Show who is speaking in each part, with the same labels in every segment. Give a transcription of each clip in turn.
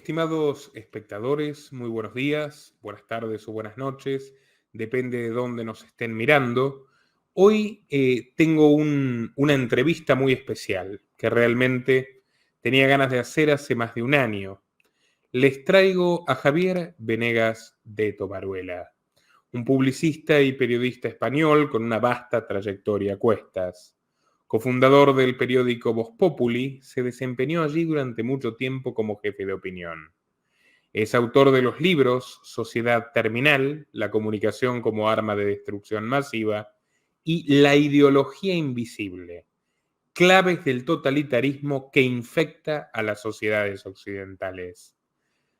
Speaker 1: Estimados espectadores, muy buenos días, buenas tardes o buenas noches, depende de dónde nos estén mirando. Hoy tengo una entrevista muy especial que realmente tenía ganas de hacer hace más de un año. Les traigo a Javier Venegas de Tobaruela, un publicista y periodista español con una vasta trayectoria a cuestas. Cofundador del periódico Voz Populi, se desempeñó allí durante mucho tiempo como jefe de opinión. Es autor de los libros Sociedad Terminal, La comunicación como arma de destrucción masiva y La ideología invisible, claves del totalitarismo que infecta a las sociedades occidentales.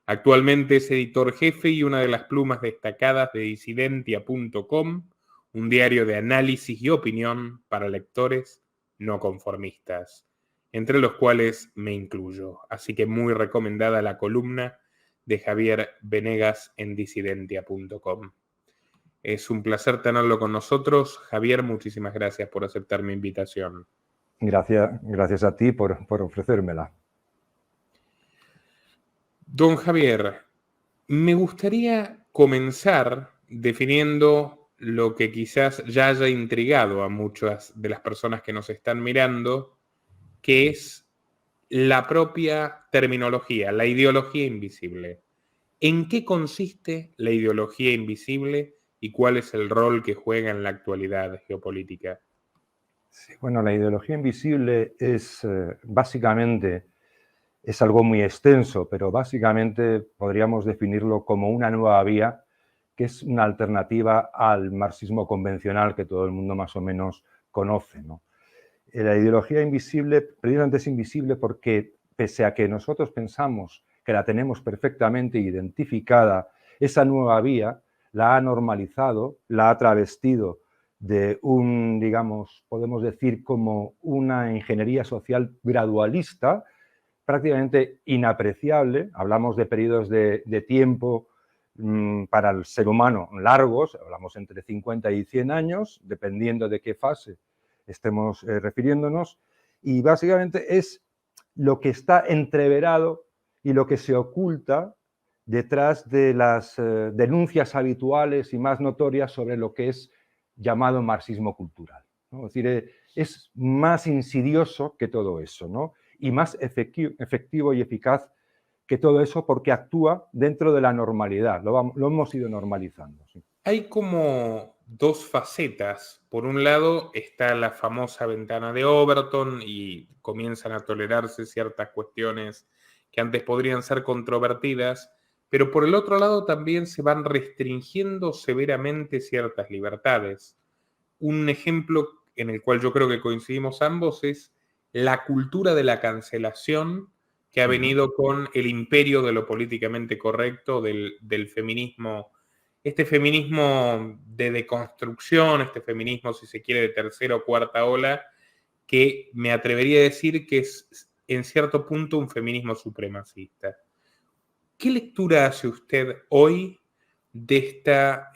Speaker 1: Actualmente es editor jefe y una de las plumas destacadas de Disidentia.com, un diario de análisis y opinión para lectores no conformistas, entre los cuales me incluyo. Así que muy recomendada la columna de Javier Venegas en Disidentia.com. Es un placer tenerlo con nosotros. Javier, muchísimas gracias por aceptar mi invitación.
Speaker 2: Gracias a ti por ofrecérmela.
Speaker 1: Don Javier, me gustaría comenzar definiendo lo que quizás ya haya intrigado a muchas de las personas que nos están mirando, que es la propia terminología, la ideología invisible. ¿En qué consiste la ideología invisible y cuál es el rol que juega en la actualidad geopolítica?
Speaker 2: Sí, bueno, la ideología invisible es básicamente es algo muy extenso, pero básicamente podríamos definirlo como una nueva vía que es una alternativa al marxismo convencional que todo el mundo más o menos conoce, ¿no? La ideología invisible precisamente es invisible porque, pese a que nosotros pensamos que la tenemos perfectamente identificada, esa nueva vía la ha normalizado, la ha travestido de un, digamos, podemos decir como una ingeniería social gradualista, prácticamente inapreciable. Hablamos de periodos de tiempo para el ser humano largos, hablamos entre 50 y 100 años, dependiendo de qué fase estemos refiriéndonos, y básicamente es lo que está entreverado y lo que se oculta detrás de las denuncias habituales y más notorias sobre lo que es llamado marxismo cultural, ¿no? Es decir, es más insidioso que todo eso, ¿no? Y más efectivo y eficaz que todo eso porque actúa dentro de la normalidad, lo hemos ido normalizando. ¿Sí?
Speaker 1: Hay como dos facetas. Por un lado está la famosa ventana de Overton y comienzan a tolerarse ciertas cuestiones que antes podrían ser controvertidas, pero por el otro lado también se van restringiendo severamente ciertas libertades. Un ejemplo en el cual yo creo que coincidimos ambos es la cultura de la cancelación que ha venido con el imperio de lo políticamente correcto del feminismo, este feminismo de deconstrucción, este feminismo, si se quiere, de tercera o cuarta ola, que me atrevería a decir que es en cierto punto un feminismo supremacista. ¿Qué lectura hace usted hoy de esta,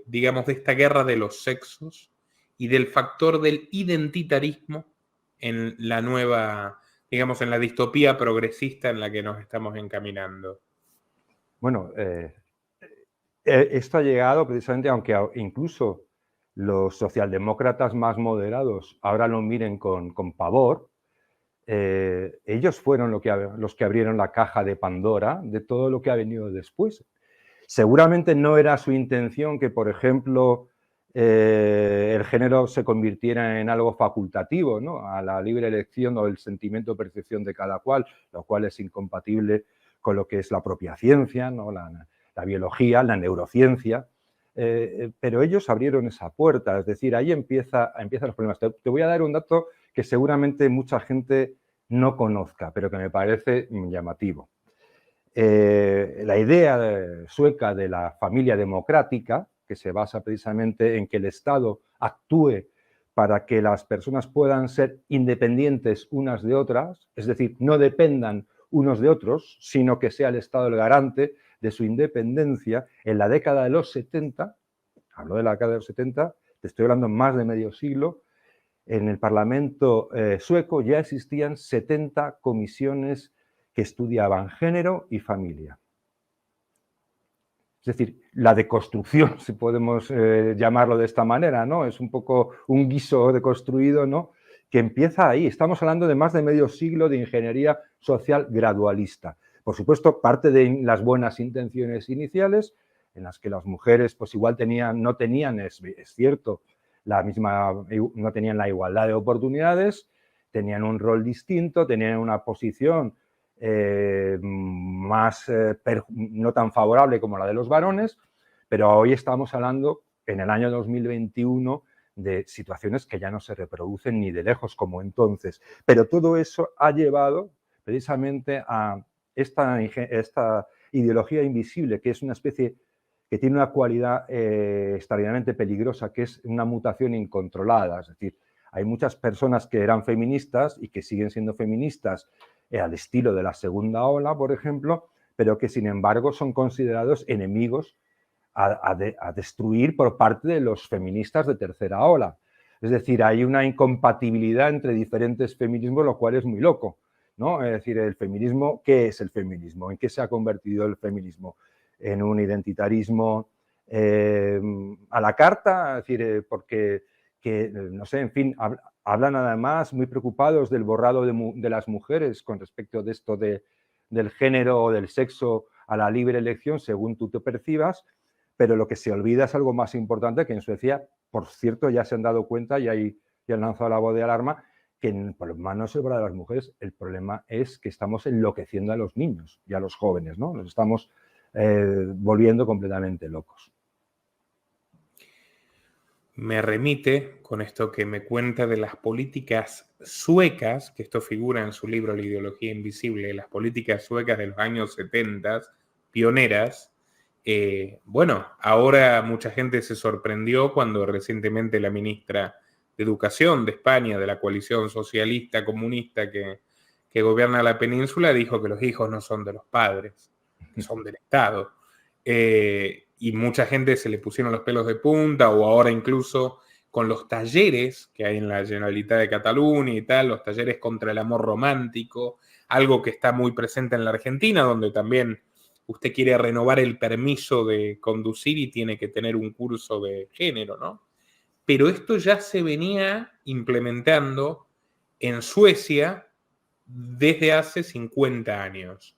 Speaker 1: digamos, de esta guerra de los sexos y del factor del identitarismo en la nueva, digamos, en la distopía progresista en la que nos estamos encaminando?
Speaker 2: Bueno, esto ha llegado precisamente, aunque incluso los socialdemócratas más moderados ahora lo miren con pavor, ellos fueron los que abrieron la caja de Pandora de todo lo que ha venido después. Seguramente no era su intención que, por ejemplo, el género se convirtiera en algo facultativo, ¿no? A la libre elección o el sentimiento o percepción de cada cual, lo cual es incompatible con lo que es la propia ciencia, ¿no? La biología, la neurociencia. Pero ellos abrieron esa puerta, es decir, ahí empiezan los problemas. Te voy a dar un dato que seguramente mucha gente no conozca, pero que me parece llamativo. La idea sueca de la familia democrática, que se basa precisamente en que el Estado actúe para que las personas puedan ser independientes unas de otras, es decir, no dependan unos de otros, sino que sea el Estado el garante de su independencia. En la década de los 70, hablo de la década de los 70, te estoy hablando más de medio siglo, en el Parlamento sueco ya existían 70 comisiones que estudiaban género y familia. Es decir, la deconstrucción, si podemos llamarlo de esta manera, ¿no? Es un poco un guiso deconstruido, ¿no? Que empieza ahí. Estamos hablando de más de medio siglo de ingeniería social gradualista. Por supuesto, parte de las buenas intenciones iniciales, en las que las mujeres pues igual no tenían, es cierto, no tenían la igualdad de oportunidades, tenían un rol distinto, tenían una posición no tan favorable como la de los varones, pero hoy estamos hablando, en el año 2021, de situaciones que ya no se reproducen ni de lejos como entonces. Pero todo eso ha llevado precisamente a esta ideología invisible, que es una especie que tiene una cualidad extraordinariamente peligrosa, que es una mutación incontrolada. Es decir, hay muchas personas que eran feministas y que siguen siendo feministas al estilo de la segunda ola, por ejemplo, pero que sin embargo son considerados enemigos a destruir por parte de los feministas de tercera ola. Es decir, hay una incompatibilidad entre diferentes feminismos, lo cual es muy loco, ¿no? Es decir, el feminismo, ¿qué es el feminismo? ¿En qué se ha convertido el feminismo? ¿En un identitarismo a la carta? Es decir, porque, no sé, en fin, hablan además muy preocupados del borrado de las mujeres con respecto de esto del género o del sexo a la libre elección, según tú te percibas, pero lo que se olvida es algo más importante, que en Suecia, por cierto, ya se han dado cuenta y han lanzado la voz de alarma, que el problema no es el borrado de las mujeres, el problema es que estamos enloqueciendo a los niños y a los jóvenes, ¿no? Nos estamos volviendo completamente locos.
Speaker 1: Me remite con esto que me cuenta de las políticas suecas, que esto figura en su libro La ideología invisible, las políticas suecas de los años 70, pioneras. Bueno, ahora mucha gente se sorprendió cuando recientemente la ministra de Educación de España, de la coalición socialista comunista que gobierna la península, dijo que los hijos no son de los padres, que son del Estado. Y mucha gente se le pusieron los pelos de punta, o ahora incluso con los talleres que hay en la Generalitat de Cataluña y tal, los talleres contra el amor romántico, algo que está muy presente en la Argentina, donde también usted quiere renovar el permiso de conducir y tiene que tener un curso de género, ¿no? Pero esto ya se venía implementando en Suecia desde hace 50 años.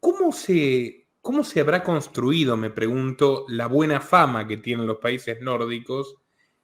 Speaker 1: ¿Cómo se habrá construido, me pregunto, la buena fama que tienen los países nórdicos,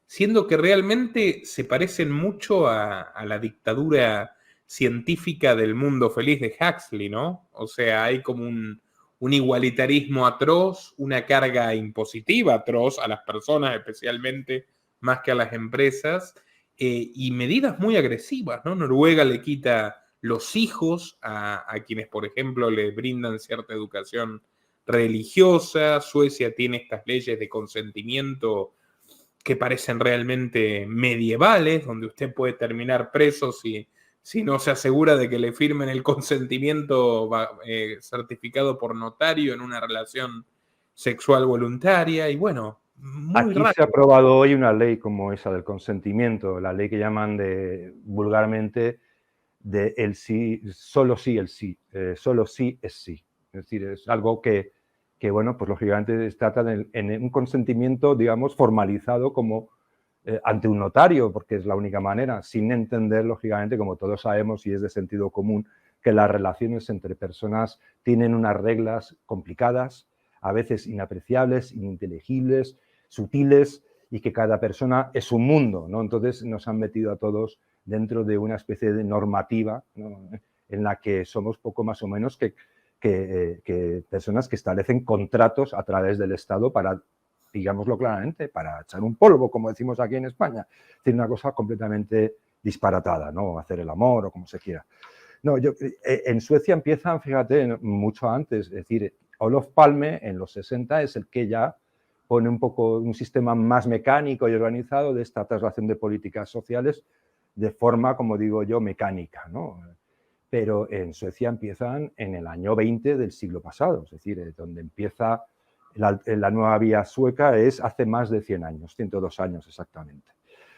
Speaker 1: siendo que realmente se parecen mucho a la dictadura científica del mundo feliz de Huxley, ¿no? O sea, hay como un igualitarismo atroz, una carga impositiva atroz a las personas, especialmente más que a las empresas, y medidas muy agresivas, ¿no? Noruega le quita los hijos a quienes, por ejemplo, les brindan cierta educación religiosa. Suecia tiene estas leyes de consentimiento que parecen realmente medievales, donde usted puede terminar preso si no se asegura de que le firmen el consentimiento certificado por notario en una relación sexual voluntaria. Y bueno, muy
Speaker 2: Aquí
Speaker 1: raro.
Speaker 2: se ha aprobado hoy una ley como esa del consentimiento, la ley que llaman vulgarmente de el sí, solo sí el sí, solo sí es sí. Es decir, es algo que bueno, pues lógicamente se trata en un consentimiento, digamos, formalizado como ante un notario, porque es la única manera, sin entender, lógicamente, como todos sabemos y es de sentido común, que las relaciones entre personas tienen unas reglas complicadas, a veces inapreciables, ininteligibles, sutiles, y que cada persona es un mundo, ¿no? Entonces nos han metido a todos dentro de una especie de normativa, ¿no? En la que somos poco más o menos que personas que establecen contratos a través del Estado para, digámoslo claramente, para echar un polvo, como decimos aquí en España. Es decir, una cosa completamente disparatada, ¿no? Hacer el amor o como se quiera. No, en Suecia empiezan, fíjate, mucho antes. Es decir, Olof Palme en los 60 es el que ya pone un poco un sistema más mecánico y organizado de esta traslación de políticas sociales de forma, como digo yo, mecánica, ¿no? Pero en Suecia empiezan en el año 20 del siglo pasado, es decir, donde empieza la nueva vía sueca es hace más de 100 años, 102 años exactamente.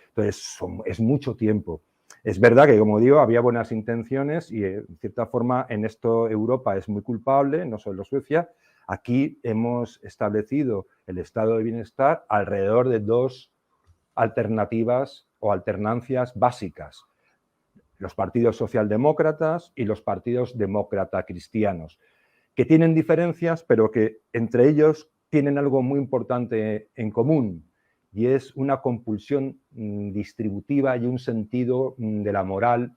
Speaker 2: Entonces, es mucho tiempo. Es verdad que, como digo, había buenas intenciones y, en cierta forma, en esto Europa es muy culpable, no solo Suecia. Aquí hemos establecido el estado de bienestar alrededor de dos alternativas o alternancias básicas: los partidos socialdemócratas y los partidos demócrata-cristianos, que tienen diferencias, pero que entre ellos tienen algo muy importante en común, y es una compulsión distributiva y un sentido de la moral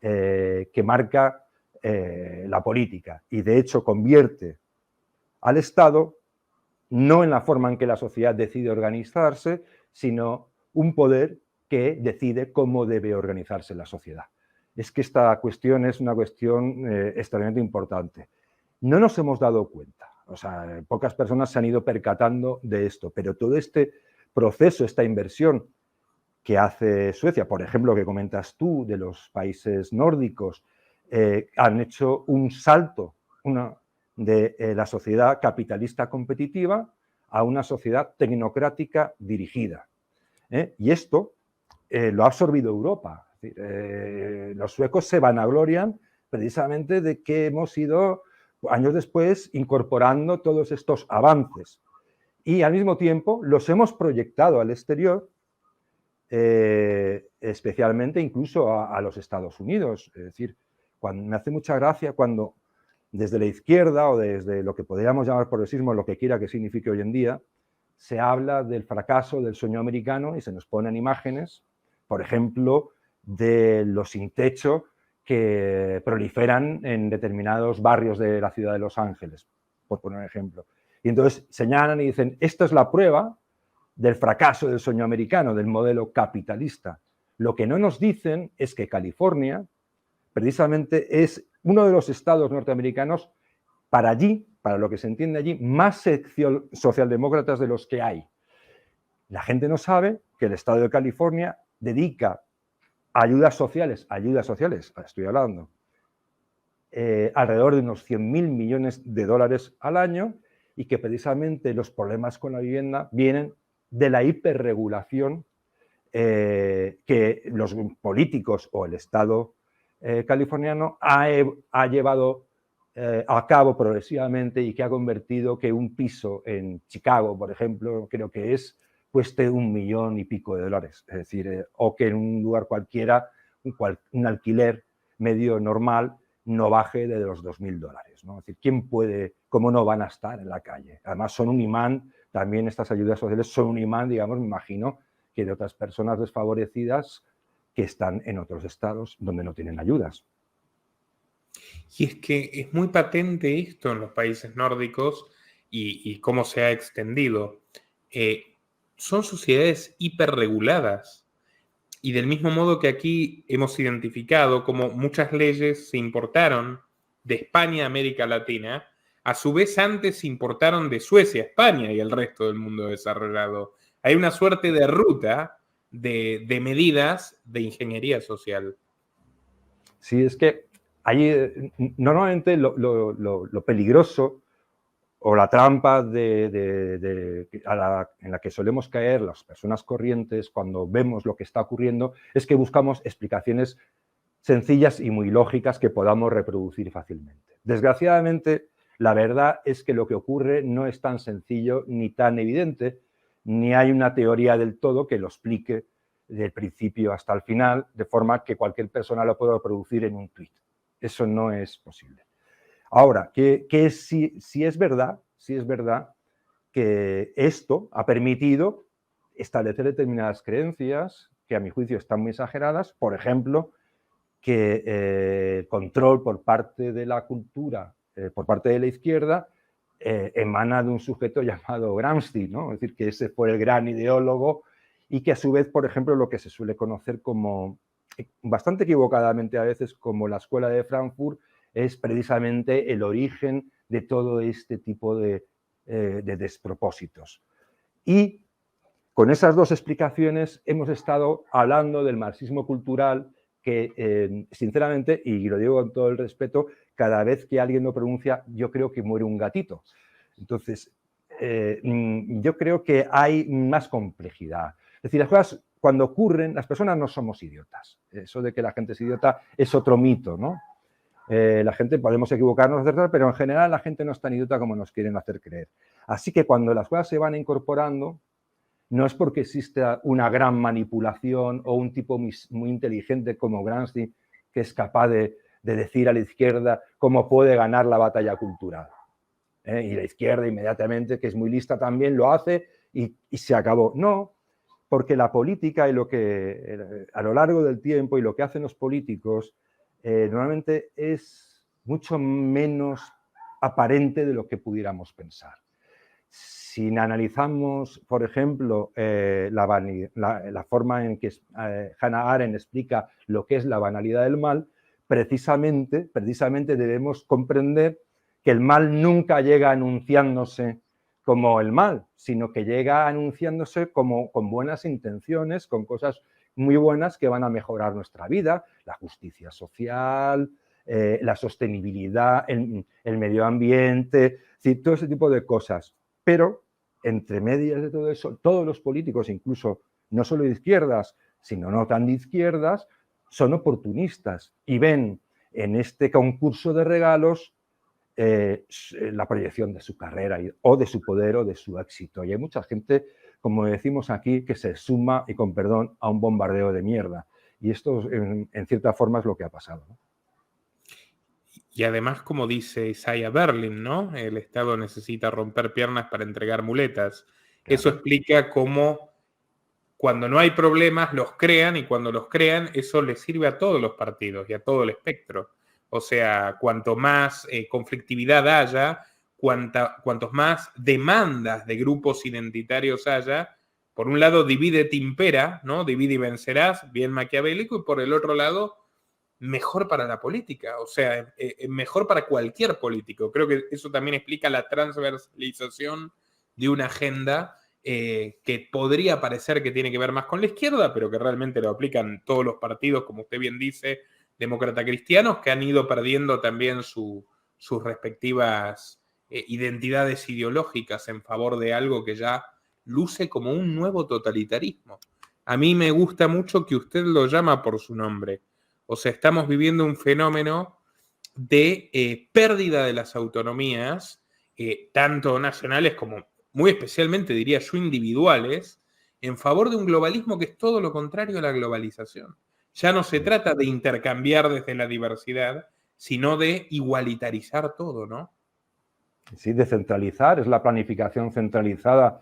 Speaker 2: que marca la política, y de hecho convierte al Estado no en la forma en que la sociedad decide organizarse, sino un poder que decide cómo debe organizarse la sociedad. Es que esta cuestión es una cuestión extremadamente importante. No nos hemos dado cuenta, o sea, pocas personas se han ido percatando de esto, pero todo este proceso, esta inversión que hace Suecia, por ejemplo, que comentas tú, de los países nórdicos, han hecho un salto de la sociedad capitalista competitiva a una sociedad tecnocrática dirigida. Y esto lo ha absorbido Europa. Es decir, los suecos se vanaglorian precisamente de que hemos ido, años después, incorporando todos estos avances. Y al mismo tiempo los hemos proyectado al exterior, especialmente incluso a los Estados Unidos. Es decir, me hace mucha gracia cuando desde la izquierda o desde lo que podríamos llamar progresismo, lo que quiera que signifique hoy en día, se habla del fracaso del sueño americano y se nos ponen imágenes, por ejemplo, de los sin techo que proliferan en determinados barrios de la ciudad de Los Ángeles, por poner un ejemplo. Y entonces señalan y dicen, esta es la prueba del fracaso del sueño americano, del modelo capitalista. Lo que no nos dicen es que California precisamente es uno de los estados norteamericanos, para allí, para lo que se entiende allí, más socialdemócratas de los que hay. La gente no sabe que el estado de California dedica ayudas sociales, estoy hablando, alrededor de unos 100.000 millones de dólares al año, y que precisamente los problemas con la vivienda vienen de la hiperregulación que los políticos o el Estado californiano ha llevado a cabo progresivamente, y que ha convertido que un piso en Chicago, por ejemplo, creo que cueste $1 millón y pico de dólares. Es decir, o que en un lugar cualquiera un alquiler medio normal no baje de los $2.000, ¿no? Es decir, ¿quién puede, cómo no van a estar en la calle? Además son un imán, también estas ayudas sociales son un imán, digamos, me imagino, que de otras personas desfavorecidas que están en otros estados donde no tienen ayudas.
Speaker 1: Y es que es muy patente esto en los países nórdicos y cómo se ha extendido. Son sociedades hiperreguladas, y del mismo modo que aquí hemos identificado como muchas leyes se importaron de España a América Latina, a su vez antes se importaron de Suecia a España y el resto del mundo desarrollado. Hay una suerte de ruta de medidas de ingeniería social.
Speaker 2: Sí, es que ahí normalmente lo peligroso o la trampa en la que solemos caer las personas corrientes cuando vemos lo que está ocurriendo es que buscamos explicaciones sencillas y muy lógicas que podamos reproducir fácilmente. Desgraciadamente, la verdad es que lo que ocurre no es tan sencillo ni tan evidente, ni hay una teoría del todo que lo explique del principio hasta el final, de forma que cualquier persona lo pueda reproducir en un tuit. Eso no es posible. Ahora, si es verdad que esto ha permitido establecer determinadas creencias que a mi juicio están muy exageradas, por ejemplo, que el control por parte de la cultura, por parte de la izquierda, emana de un sujeto llamado Gramsci, ¿no? Es decir, que ese fue el gran ideólogo, y que a su vez, por ejemplo, lo que se suele conocer como, bastante equivocadamente a veces, como la Escuela de Frankfurt, es precisamente el origen de todo este tipo de despropósitos. Y con esas dos explicaciones hemos estado hablando del marxismo cultural que, sinceramente, y lo digo con todo el respeto, cada vez que alguien lo pronuncia, yo creo que muere un gatito. Entonces, yo creo que hay más complejidad. Es decir, las cosas cuando ocurren, las personas no somos idiotas. Eso de que la gente es idiota es otro mito, ¿no? La gente, podemos equivocarnos, pero en general la gente no es tan idiota como nos quieren hacer creer. Así que cuando las cosas se van incorporando, no es porque exista una gran manipulación o un tipo muy inteligente como Gramsci que es capaz de decir a la izquierda cómo puede ganar la batalla cultural. Y la izquierda inmediatamente, que es muy lista también, lo hace y se acabó. No, porque la política y lo que a lo largo del tiempo y lo que hacen los políticos normalmente es mucho menos aparente de lo que pudiéramos pensar. Si analizamos, por ejemplo, la forma en que Hannah Arendt explica lo que es la banalidad del mal, precisamente debemos comprender que el mal nunca llega anunciándose como el mal, sino que llega anunciándose como con buenas intenciones, con cosas muy buenas que van a mejorar nuestra vida, la justicia social, la sostenibilidad, el medio ambiente, todo ese tipo de cosas. Pero, entre medias de todo eso, todos los políticos, incluso no solo de izquierdas, sino no tan de izquierdas, son oportunistas y ven en este concurso de regalos la proyección de su carrera o de su poder o de su éxito. Y hay mucha gente, como decimos aquí, que se suma, y con perdón, a un bombardeo de mierda. Y esto, en cierta forma, es lo que ha pasado, ¿no?
Speaker 1: Y además, como dice Isaiah Berlin, ¿no? El Estado necesita romper piernas para entregar muletas.
Speaker 2: Claro.
Speaker 1: Eso explica cómo cuando no hay problemas los crean, y cuando los crean eso les sirve a todos los partidos y a todo el espectro. O sea, cuanto más conflictividad haya, cuantos más demandas de grupos identitarios haya, por un lado divídete impera, ¿no? Divide y vencerás, bien maquiavélico, y por el otro lado mejor para la política, o sea, mejor para cualquier político. Creo que eso también explica la transversalización de una agenda que podría parecer que tiene que ver más con la izquierda, pero que realmente lo aplican todos los partidos, como usted bien dice, demócrata cristianos, que han ido perdiendo también sus respectivas identidades ideológicas en favor de algo que ya luce como un nuevo totalitarismo. A mí me gusta mucho que usted lo llama por su nombre. O sea, estamos viviendo un fenómeno de pérdida de las autonomías, tanto nacionales como muy especialmente, diría yo, individuales, en favor de un globalismo que es todo lo contrario a la globalización. Ya no se trata de intercambiar desde la diversidad, sino de igualitarizar todo, ¿no?
Speaker 2: Sí, de centralizar, es la planificación centralizada.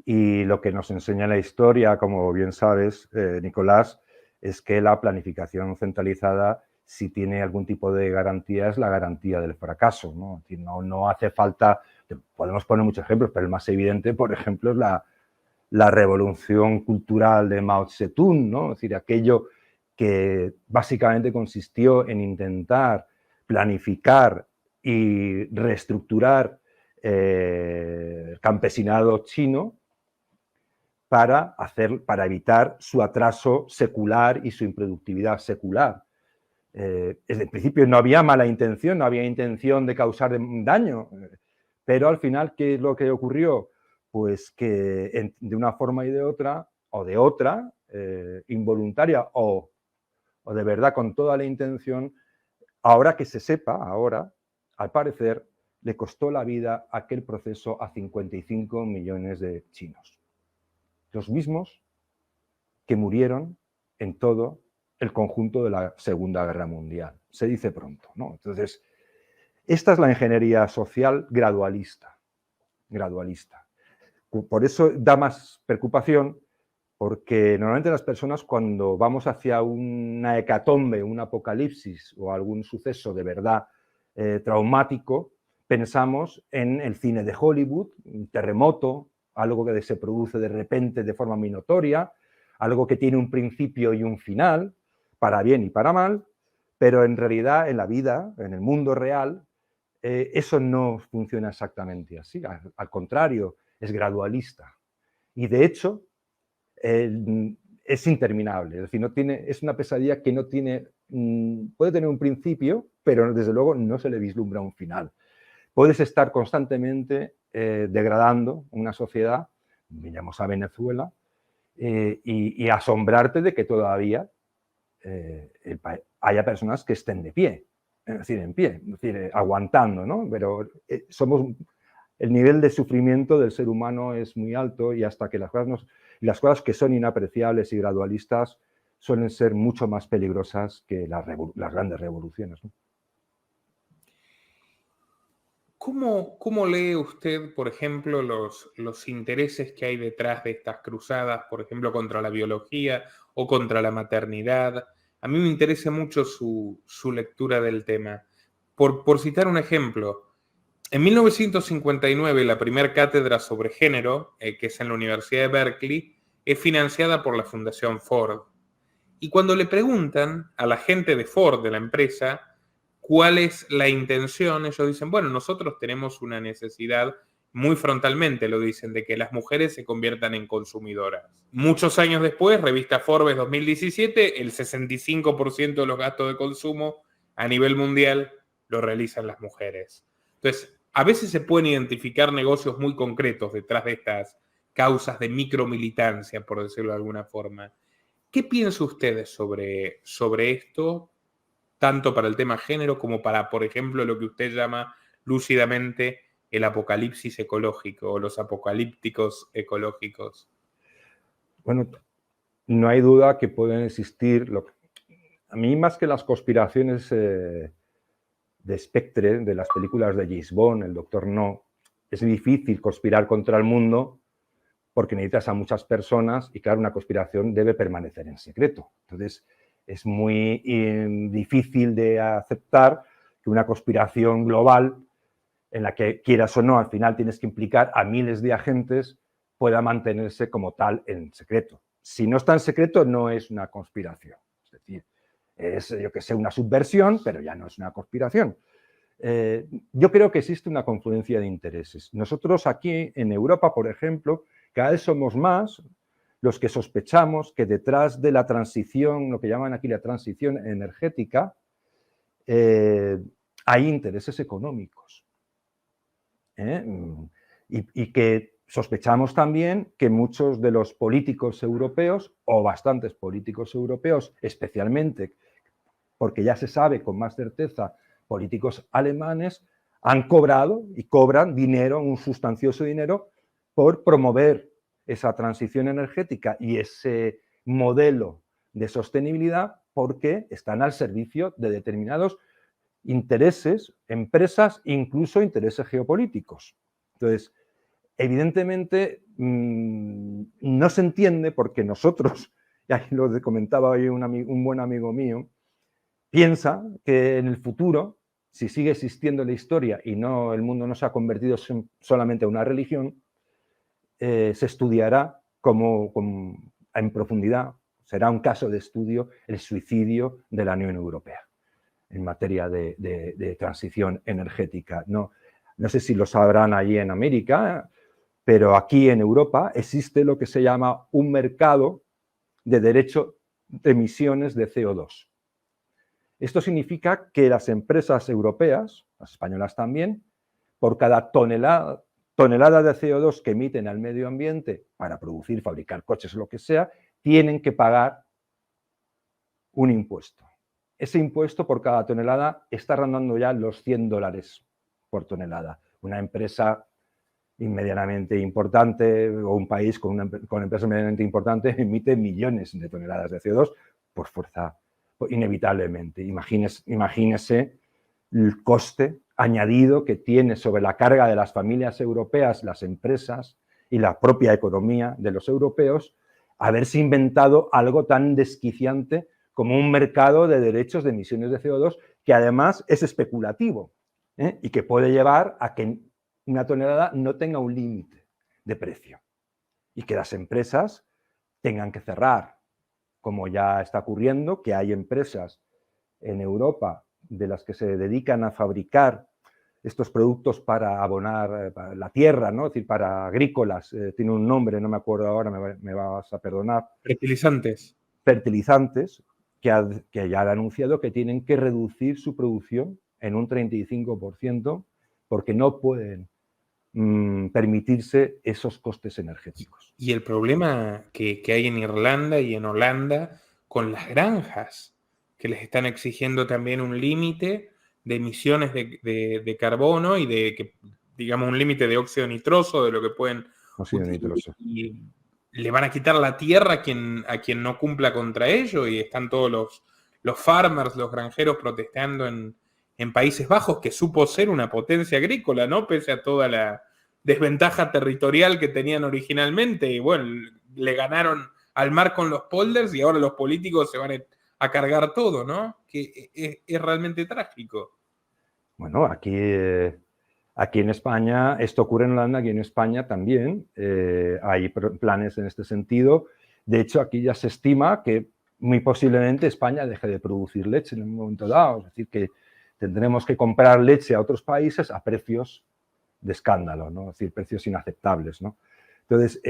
Speaker 2: Y lo que nos enseña la historia, como bien sabes, Nicolás, es que la planificación centralizada, si tiene algún tipo de garantía, es la garantía del fracaso, ¿no? No hace falta, podemos poner muchos ejemplos, pero el más evidente, por ejemplo, es la revolución cultural de Mao Zedong, ¿no? Es decir, aquello que básicamente consistió en intentar planificar y reestructurar el campesinado chino para evitar su atraso secular y su improductividad secular. Desde el principio no había mala intención, no había intención de causar daño, pero al final, ¿qué es lo que ocurrió? Pues que de una forma y de otra, involuntaria o de verdad con toda la intención, ahora que se sepa, al parecer, le costó la vida aquel proceso a 55 millones de chinos. Los mismos que murieron en todo el conjunto de la Segunda Guerra Mundial. Se dice pronto, ¿no? Entonces, esta es la ingeniería social gradualista. Por eso da más preocupación, porque normalmente las personas, cuando vamos hacia una hecatombe, un apocalipsis o algún suceso de verdad traumático, pensamos en el cine de Hollywood, un terremoto, algo que se produce de repente de forma minatoria, algo que tiene un principio y un final, para bien y para mal, pero en realidad en la vida, en el mundo real, eso no funciona exactamente así. Al contrario, es gradualista. Y de hecho, es interminable. Es decir, es una pesadilla que no tiene, puede tener un principio, pero desde luego no se le vislumbra un final. Puedes estar constantemente degradando una sociedad, miramos a Venezuela, y asombrarte de que todavía haya personas que estén de pie, es decir, en pie, es decir, aguantando, ¿no? Pero el nivel de sufrimiento del ser humano es muy alto y hasta que las cosas que son inapreciables y gradualistas suelen ser mucho más peligrosas que las grandes revoluciones, ¿no?
Speaker 1: ¿Cómo lee usted, por ejemplo, los intereses que hay detrás de estas cruzadas, por ejemplo, contra la biología o contra la maternidad? A mí me interesa mucho su lectura del tema. Por citar un ejemplo, en 1959 la primera cátedra sobre género, que es en la Universidad de Berkeley, es financiada por la Fundación Ford. Y cuando le preguntan a la gente de Ford, de la empresa, cuál es la intención, ellos dicen, bueno, nosotros tenemos una necesidad, muy frontalmente lo dicen, de que las mujeres se conviertan en consumidoras. Muchos años después, revista Forbes 2017, el 65% de los gastos de consumo a nivel mundial lo realizan las mujeres. Entonces, a veces se pueden identificar negocios muy concretos detrás de estas causas de micromilitancia, por decirlo de alguna forma. ¿Qué piensan ustedes sobre esto, tanto para el tema género como para, por ejemplo, lo que usted llama lúcidamente el apocalipsis ecológico o los apocalípticos ecológicos?
Speaker 2: Bueno, no hay duda que pueden existir, a mí más que las conspiraciones de Spectre, de las películas de James Bond, el Doctor No, es difícil conspirar contra el mundo porque necesitas a muchas personas y, claro, una conspiración debe permanecer en secreto. Entonces, es muy difícil de aceptar que una conspiración global, en la que, quieras o no, al final tienes que implicar a miles de agentes, pueda mantenerse como tal en secreto. Si no está en secreto, no es una conspiración. Es decir, es, yo que sé, una subversión, pero ya no es una conspiración. Yo creo que existe una confluencia de intereses. Nosotros aquí en Europa, por ejemplo, cada vez somos más los que sospechamos que detrás de la transición, lo que llaman aquí la transición energética, hay intereses económicos. Y que sospechamos también que muchos de los políticos europeos, o bastantes políticos europeos, especialmente porque ya se sabe con más certeza, políticos alemanes, han cobrado y cobran dinero, un sustancioso dinero, por promover esa transición energética y ese modelo de sostenibilidad, porque están al servicio de determinados intereses, empresas, incluso intereses geopolíticos. Entonces, evidentemente, no se entiende porque nosotros, y ahí lo comentaba hoy un buen amigo mío, piensa que en el futuro, si sigue existiendo la historia y no, el mundo no se ha convertido solamente en una religión, se estudiará en profundidad, será un caso de estudio el suicidio de la Unión Europea en materia de transición energética. No sé si lo sabrán allí en América, pero aquí en Europa existe lo que se llama un mercado de derecho de emisiones de CO2. Esto significa que las empresas europeas, las españolas también, por cada tonelada de CO2 que emiten al medio ambiente para producir, fabricar coches o lo que sea, tienen que pagar un impuesto. Ese impuesto por cada tonelada está rondando ya los $100 por tonelada. Una empresa medianamente importante o un país con empresas medianamente importantes emite millones de toneladas de CO2 por fuerza, inevitablemente. Imagínese el coste añadido que tiene sobre la carga de las familias europeas, las empresas y la propia economía de los europeos haberse inventado algo tan desquiciante como un mercado de derechos de emisiones de CO2 que además es especulativo, y que puede llevar a que una tonelada no tenga un límite de precio y que las empresas tengan que cerrar, como ya está ocurriendo, que hay empresas en Europa de las que se dedican a fabricar estos productos para abonar la tierra, ¿no? Es decir, para agrícolas, tiene un nombre, no me acuerdo ahora, me vas a perdonar.
Speaker 1: Fertilizantes.
Speaker 2: Fertilizantes, que ya han anunciado que tienen que reducir su producción en un 35% porque no pueden permitirse esos costes energéticos.
Speaker 1: Y el problema que hay en Irlanda y en Holanda con las granjas, que les están exigiendo también un límite de emisiones de carbono y digamos, un límite de óxido nitroso, de lo que pueden
Speaker 2: Óxido nitroso.
Speaker 1: y le van a quitar la tierra a quien no cumpla contra ello, y están todos los farmers, los granjeros protestando en Países Bajos, que supo ser una potencia agrícola, ¿no? Pese a toda la desventaja territorial que tenían originalmente, y bueno, le ganaron al mar con los polders y ahora los políticos se van a cargar todo, ¿no? Que es realmente trágico.
Speaker 2: Bueno, aquí en España, esto ocurre en Holanda, aquí en España también hay planes en este sentido. De hecho, aquí ya se estima que muy posiblemente España deje de producir leche en un momento dado. Es decir, que tendremos que comprar leche a otros países a precios de escándalo, ¿no? Es decir, precios inaceptables, ¿no? Entonces,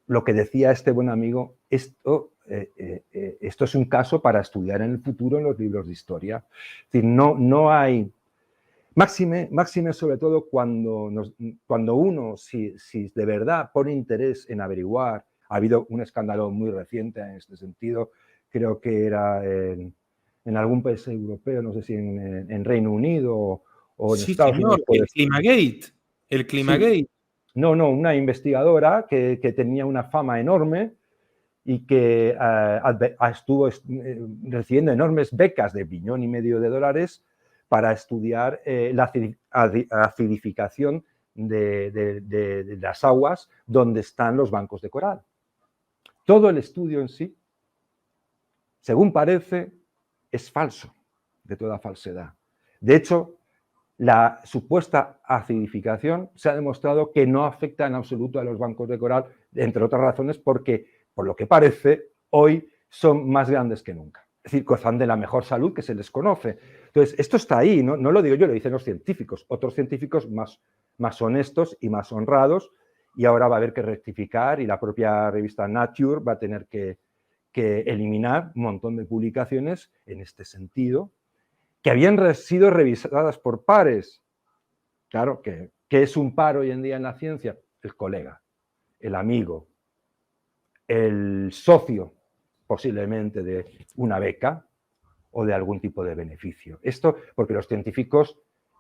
Speaker 2: lo que decía este buen amigo, esto es un caso para estudiar en el futuro en los libros de historia. Es decir, no hay... Máxime sobre todo cuando uno, si de verdad pone interés en averiguar, ha habido un escándalo muy reciente en este sentido, creo que era en algún país europeo, no sé si en Reino Unido o en
Speaker 1: Sí,
Speaker 2: Estados
Speaker 1: señor,
Speaker 2: Unidos. Puede
Speaker 1: el
Speaker 2: Sí,
Speaker 1: Climagate.
Speaker 2: no, una investigadora que tenía una fama enorme y que estuvo recibiendo enormes becas de $1,500,000 para estudiar la acidificación de las aguas donde están los bancos de coral. Todo el estudio en sí, según parece, es falso, de toda falsedad. De hecho, la supuesta acidificación se ha demostrado que no afecta en absoluto a los bancos de coral, entre otras razones porque, por lo que parece, hoy son más grandes que nunca. Es decir, gozan de la mejor salud que se les conoce. Entonces, esto está ahí, no lo digo yo, lo dicen los científicos, otros científicos más honestos y más honrados, y ahora va a haber que rectificar y la propia revista Nature va a tener que eliminar un montón de publicaciones en este sentido, que habían sido revisadas por pares. Claro, ¿qué es un par hoy en día en la ciencia? El colega, el amigo, el socio, posiblemente de una beca o de algún tipo de beneficio. Esto porque los científicos,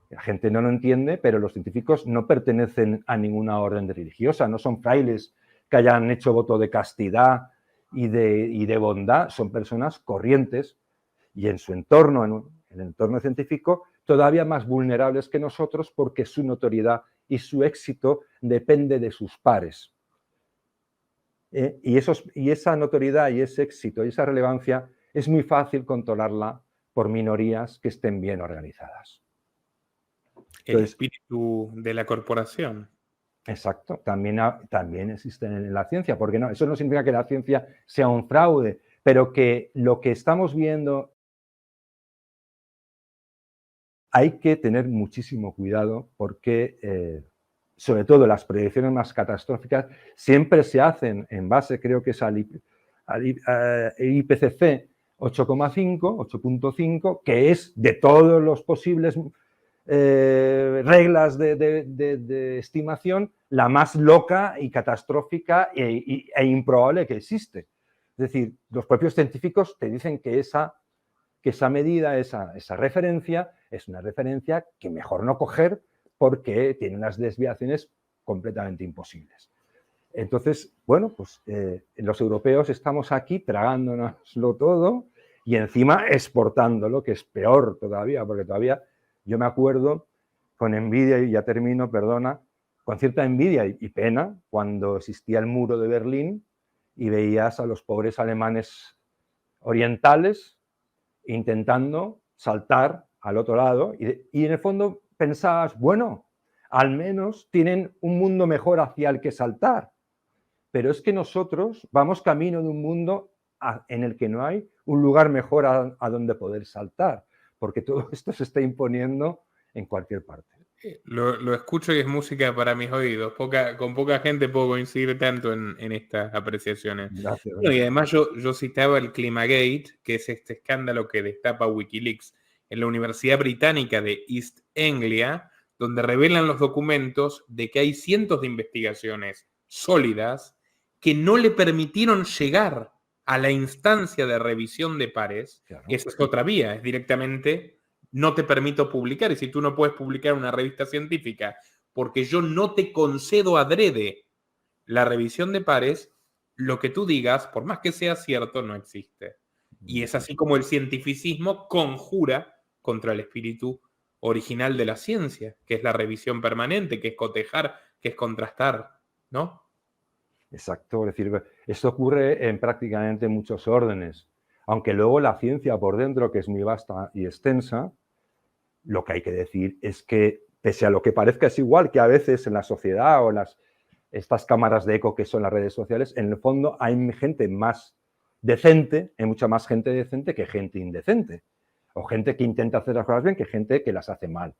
Speaker 2: la gente no lo entiende, pero los científicos no pertenecen a ninguna orden religiosa, no son frailes que hayan hecho voto de castidad y de bondad, son personas corrientes y en su entorno, en el entorno científico, todavía más vulnerables que nosotros porque su notoriedad y su éxito depende de sus pares. Y esa notoriedad y ese éxito y esa relevancia es muy fácil controlarla por minorías que estén bien organizadas.
Speaker 1: El espíritu de la corporación.
Speaker 2: Exacto, también existe en la ciencia, porque no, eso no significa que la ciencia sea un fraude, pero que lo que estamos viendo hay que tener muchísimo cuidado porque, sobre todo, las predicciones más catastróficas siempre se hacen en base, creo que es al IPCC 8,5, que es de todos los posibles reglas de estimación la más loca y catastrófica e improbable que existe. Es decir, los propios científicos te dicen que esa medida, esa referencia, es una referencia que mejor no coger porque tiene unas desviaciones completamente imposibles. Entonces, bueno, pues los europeos estamos aquí tragándonoslo todo y encima exportándolo, que es peor todavía, porque todavía yo me acuerdo con envidia, y ya termino, perdona, con cierta envidia y pena cuando existía el muro de Berlín y veías a los pobres alemanes orientales intentando saltar al otro lado y en el fondo pensabas, bueno, al menos tienen un mundo mejor hacia el que saltar, pero es que nosotros vamos camino de un mundo en el que no hay un lugar mejor a donde poder saltar, porque todo esto se está imponiendo en cualquier parte.
Speaker 1: Lo escucho y es música para mis oídos. Con poca gente puedo coincidir tanto en estas apreciaciones.
Speaker 2: Gracias.
Speaker 1: Bueno, y además yo citaba el Climagate, que es este escándalo que destapa Wikileaks en la Universidad Británica de East Anglia, donde revelan los documentos de que hay cientos de investigaciones sólidas que no le permitieron llegar a la instancia de revisión de pares,
Speaker 2: Claro.
Speaker 1: esa es otra vía, es directamente no te permito publicar, y si tú no puedes publicar en una revista científica porque yo no te concedo adrede la revisión de pares, lo que tú digas, por más que sea cierto, no existe. Y es así como el cientificismo conjura contra el espíritu original de la ciencia, que es la revisión permanente, que es cotejar, que es contrastar, ¿no?
Speaker 2: Exacto, es decir, esto ocurre en prácticamente muchos órdenes, aunque luego la ciencia por dentro, que es muy vasta y extensa, lo que hay que decir es que, pese a lo que parezca es igual que a veces en la sociedad o en estas cámaras de eco que son las redes sociales, en el fondo hay gente más decente, hay mucha más gente decente que gente indecente, o gente que intenta hacer las cosas bien que gente que las hace mal.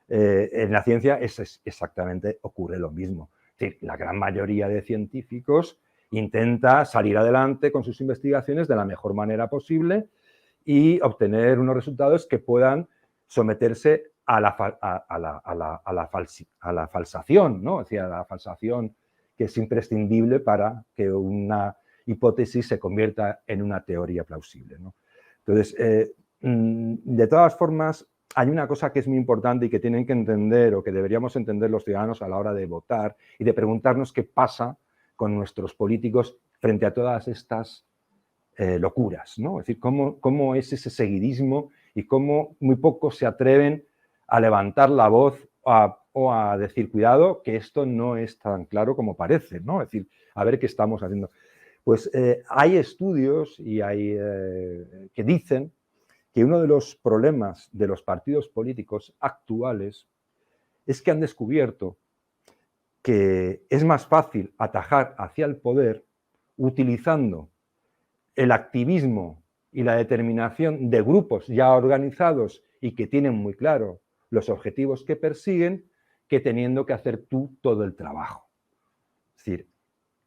Speaker 2: En la ciencia exactamente ocurre lo mismo. Es decir, la gran mayoría de científicos intenta salir adelante con sus investigaciones de la mejor manera posible y obtener unos resultados que puedan someterse a la falsación, ¿no? Es decir, a la falsación que es imprescindible para que una hipótesis se convierta en una teoría plausible, ¿no? Entonces, de todas formas, hay una cosa que es muy importante y que tienen que entender o que deberíamos entender los ciudadanos a la hora de votar y de preguntarnos qué pasa con nuestros políticos frente a todas estas locuras, ¿no? Es decir, cómo es ese seguidismo y cómo muy pocos se atreven a levantar la voz o a decir, cuidado, que esto no es tan claro como parece, ¿no? Es decir, a ver qué estamos haciendo. Pues hay estudios y hay que dicen que uno de los problemas de los partidos políticos actuales es que han descubierto que es más fácil atajar hacia el poder utilizando el activismo y la determinación de grupos ya organizados y que tienen muy claro los objetivos que persiguen, que teniendo que hacer tú todo el trabajo. Es decir,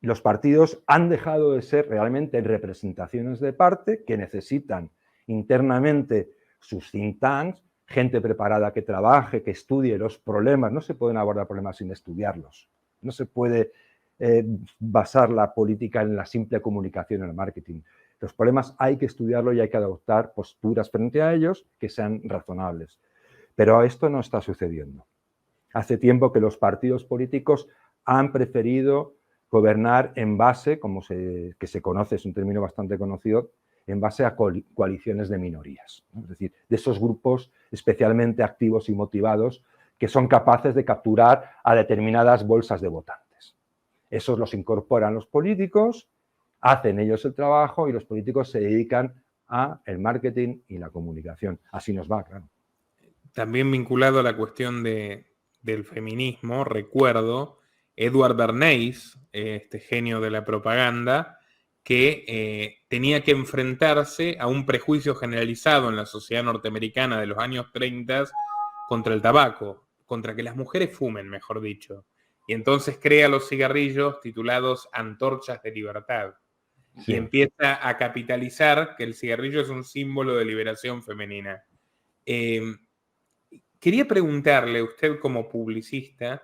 Speaker 2: los partidos han dejado de ser realmente representaciones de parte que necesitan internamente sus think tanks, gente preparada que trabaje, que estudie los problemas. No se pueden abordar problemas sin estudiarlos. No se puede basar la política en la simple comunicación, en el marketing. Los problemas hay que estudiarlo y hay que adoptar posturas frente a ellos que sean razonables. Pero esto no está sucediendo. Hace tiempo que los partidos políticos han preferido gobernar en base, que se conoce, es un término bastante conocido, en base a coaliciones de minorías, ¿no? Es decir, de esos grupos especialmente activos y motivados que son capaces de capturar a determinadas bolsas de votantes. Esos los incorporan los políticos, hacen ellos el trabajo y los políticos se dedican al marketing y la comunicación. Así nos va, claro.
Speaker 1: También vinculado a la cuestión del feminismo, recuerdo Edward Bernays, este genio de la propaganda, que tenía que enfrentarse a un prejuicio generalizado en la sociedad norteamericana de los años 30 contra el tabaco, contra que las mujeres fumen, mejor dicho. Y entonces crea los cigarrillos titulados Antorchas de Libertad. Sí. Y empieza a capitalizar que el cigarrillo es un símbolo de liberación femenina. Quería preguntarle a usted como publicista,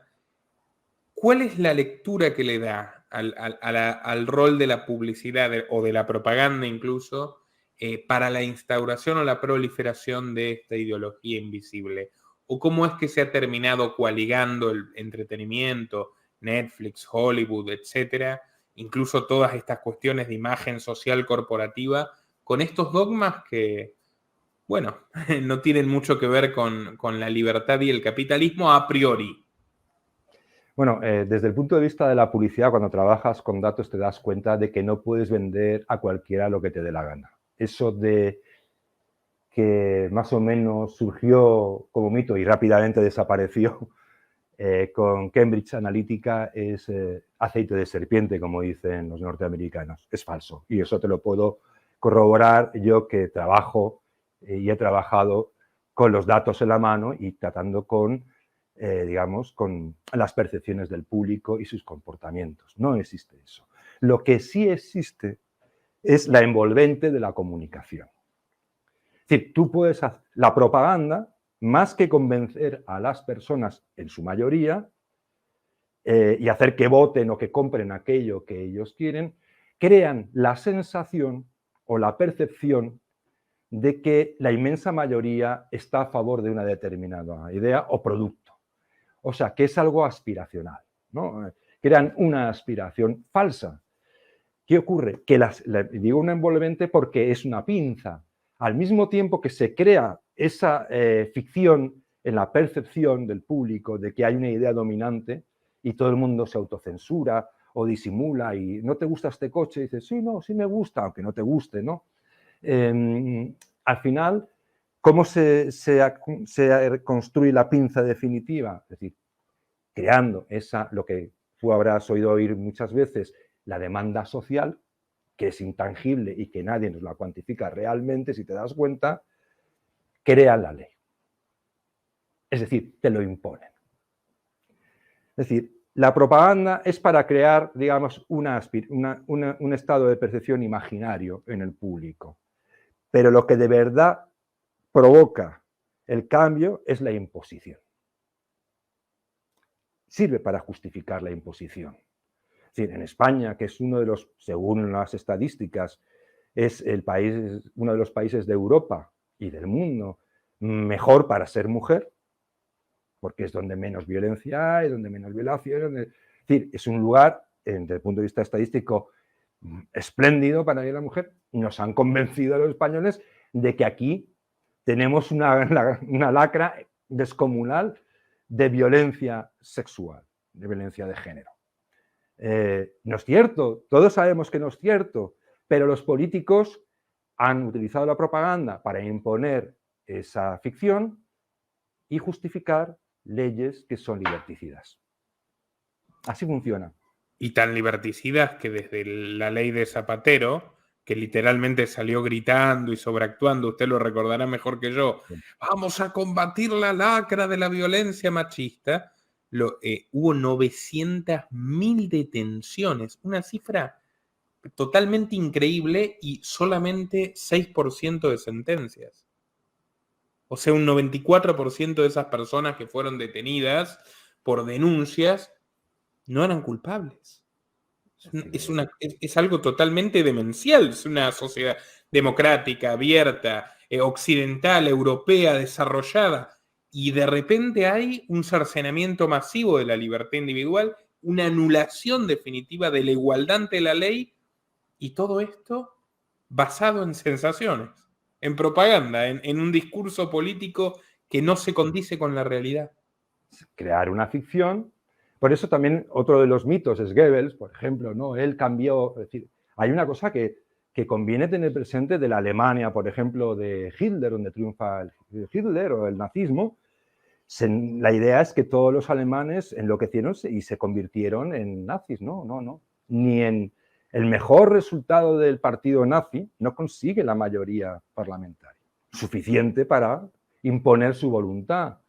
Speaker 1: ¿cuál es la lectura que le da al rol de la publicidad o de la propaganda incluso para la instauración o la proliferación de esta ideología invisible? ¿O cómo es que se ha terminado coaligando el entretenimiento, Netflix, Hollywood, etcétera, incluso todas estas cuestiones de imagen social corporativa, con estos dogmas que, bueno, no tienen mucho que ver con la libertad y el capitalismo a priori?
Speaker 2: Bueno, desde el punto de vista de la publicidad, cuando trabajas con datos te das cuenta de que no puedes vender a cualquiera lo que te dé la gana. Eso de que más o menos surgió como mito y rápidamente desapareció con Cambridge Analytica es aceite de serpiente, como dicen los norteamericanos. Es falso. Y eso te lo puedo corroborar yo que trabajo y he trabajado con los datos en la mano y tratando con, digamos, con las percepciones del público y sus comportamientos. No existe eso. Lo que sí existe es la envolvente de la comunicación. Es decir, tú puedes hacer la propaganda, más que convencer a las personas, en su mayoría, y hacer que voten o que compren aquello que ellos quieren, crean la sensación o la percepción de que la inmensa mayoría está a favor de una determinada idea o producto. O sea, que es algo aspiracional, ¿no? Crean una aspiración falsa. ¿Qué ocurre? Que digo una envolvente porque es una pinza. Al mismo tiempo que se crea esa ficción en la percepción del público de que hay una idea dominante y todo el mundo se autocensura o disimula y ¿no te gusta este coche? Y dices, sí, no, sí me gusta, aunque no te guste, ¿no? Al final, ¿cómo se construye la pinza definitiva? Es decir, creando lo que tú habrás oído oír muchas veces, la demanda social, que es intangible y que nadie nos la cuantifica realmente, si te das cuenta, crean la ley. Es decir, te lo imponen. Es decir, la propaganda es para crear, digamos, un estado de percepción imaginario en el público. Pero lo que de verdad provoca el cambio es la imposición. Sirve para justificar la imposición. Es decir, en España, que es uno de los, según las estadísticas, es uno de los países de Europa y del mundo mejor para ser mujer, porque es donde menos violencia hay, donde menos violación. Es decir, es un lugar, desde el punto de vista estadístico, espléndido para ir a la mujer. Nos han convencido a los españoles de que aquí tenemos una lacra descomunal de violencia sexual, de violencia de género. No es cierto, todos sabemos que no es cierto, pero los políticos han utilizado la propaganda para imponer esa ficción y justificar leyes que son liberticidas. Así funciona.
Speaker 1: Y tan liberticidas que desde la ley de Zapatero, que literalmente salió gritando y sobreactuando, usted lo recordará mejor que yo, vamos a combatir la lacra de la violencia machista, hubo 900.000 detenciones, una cifra totalmente increíble y solamente 6% de sentencias. O sea, un 94% de esas personas que fueron detenidas por denuncias no eran culpables. Es algo totalmente demencial. Es una sociedad democrática, abierta, occidental, europea, desarrollada. Y de repente hay un cercenamiento masivo de la libertad individual, una anulación definitiva de la igualdad ante la ley, y todo esto basado en sensaciones, en propaganda, en un discurso político que no se condice con la realidad.
Speaker 2: Crear una ficción. Por eso también otro de los mitos es Goebbels, por ejemplo, ¿no? Él cambió, es decir, hay una cosa que conviene tener presente de la Alemania, por ejemplo, de Hitler, donde triunfa Hitler o el nazismo. La idea es que todos los alemanes enloquecieron y se convirtieron en nazis. No. Ni en el mejor resultado del partido nazi no consigue la mayoría parlamentaria suficiente para imponer su voluntad.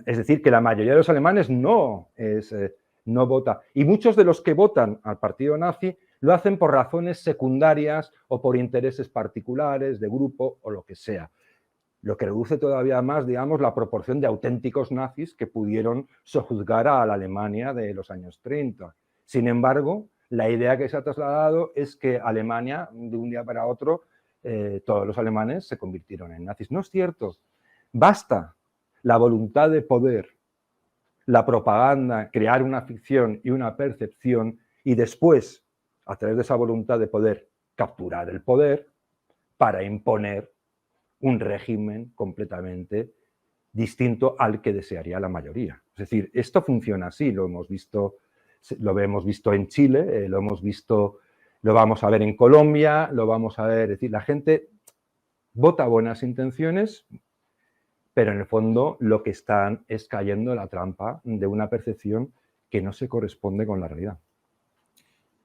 Speaker 2: Es decir, que la mayoría de los alemanes no vota. Y muchos de los que votan al partido nazi lo hacen por razones secundarias o por intereses particulares, de grupo o lo que sea. Lo que reduce todavía más, digamos, la proporción de auténticos nazis que pudieron sojuzgar a la Alemania de los años 30. Sin embargo, la idea que se ha trasladado es que Alemania, de un día para otro, todos los alemanes se convirtieron en nazis. No es cierto. Basta la voluntad de poder, la propaganda, crear una ficción y una percepción y después, a través de esa voluntad de poder, capturar el poder para imponer un régimen completamente distinto al que desearía la mayoría. Es decir, esto funciona así, lo hemos visto en Chile, lo vamos a ver en Colombia, lo vamos a ver, es decir, la gente vota buenas intenciones, pero en el fondo lo que están es cayendo en la trampa de una percepción que no se corresponde con la realidad.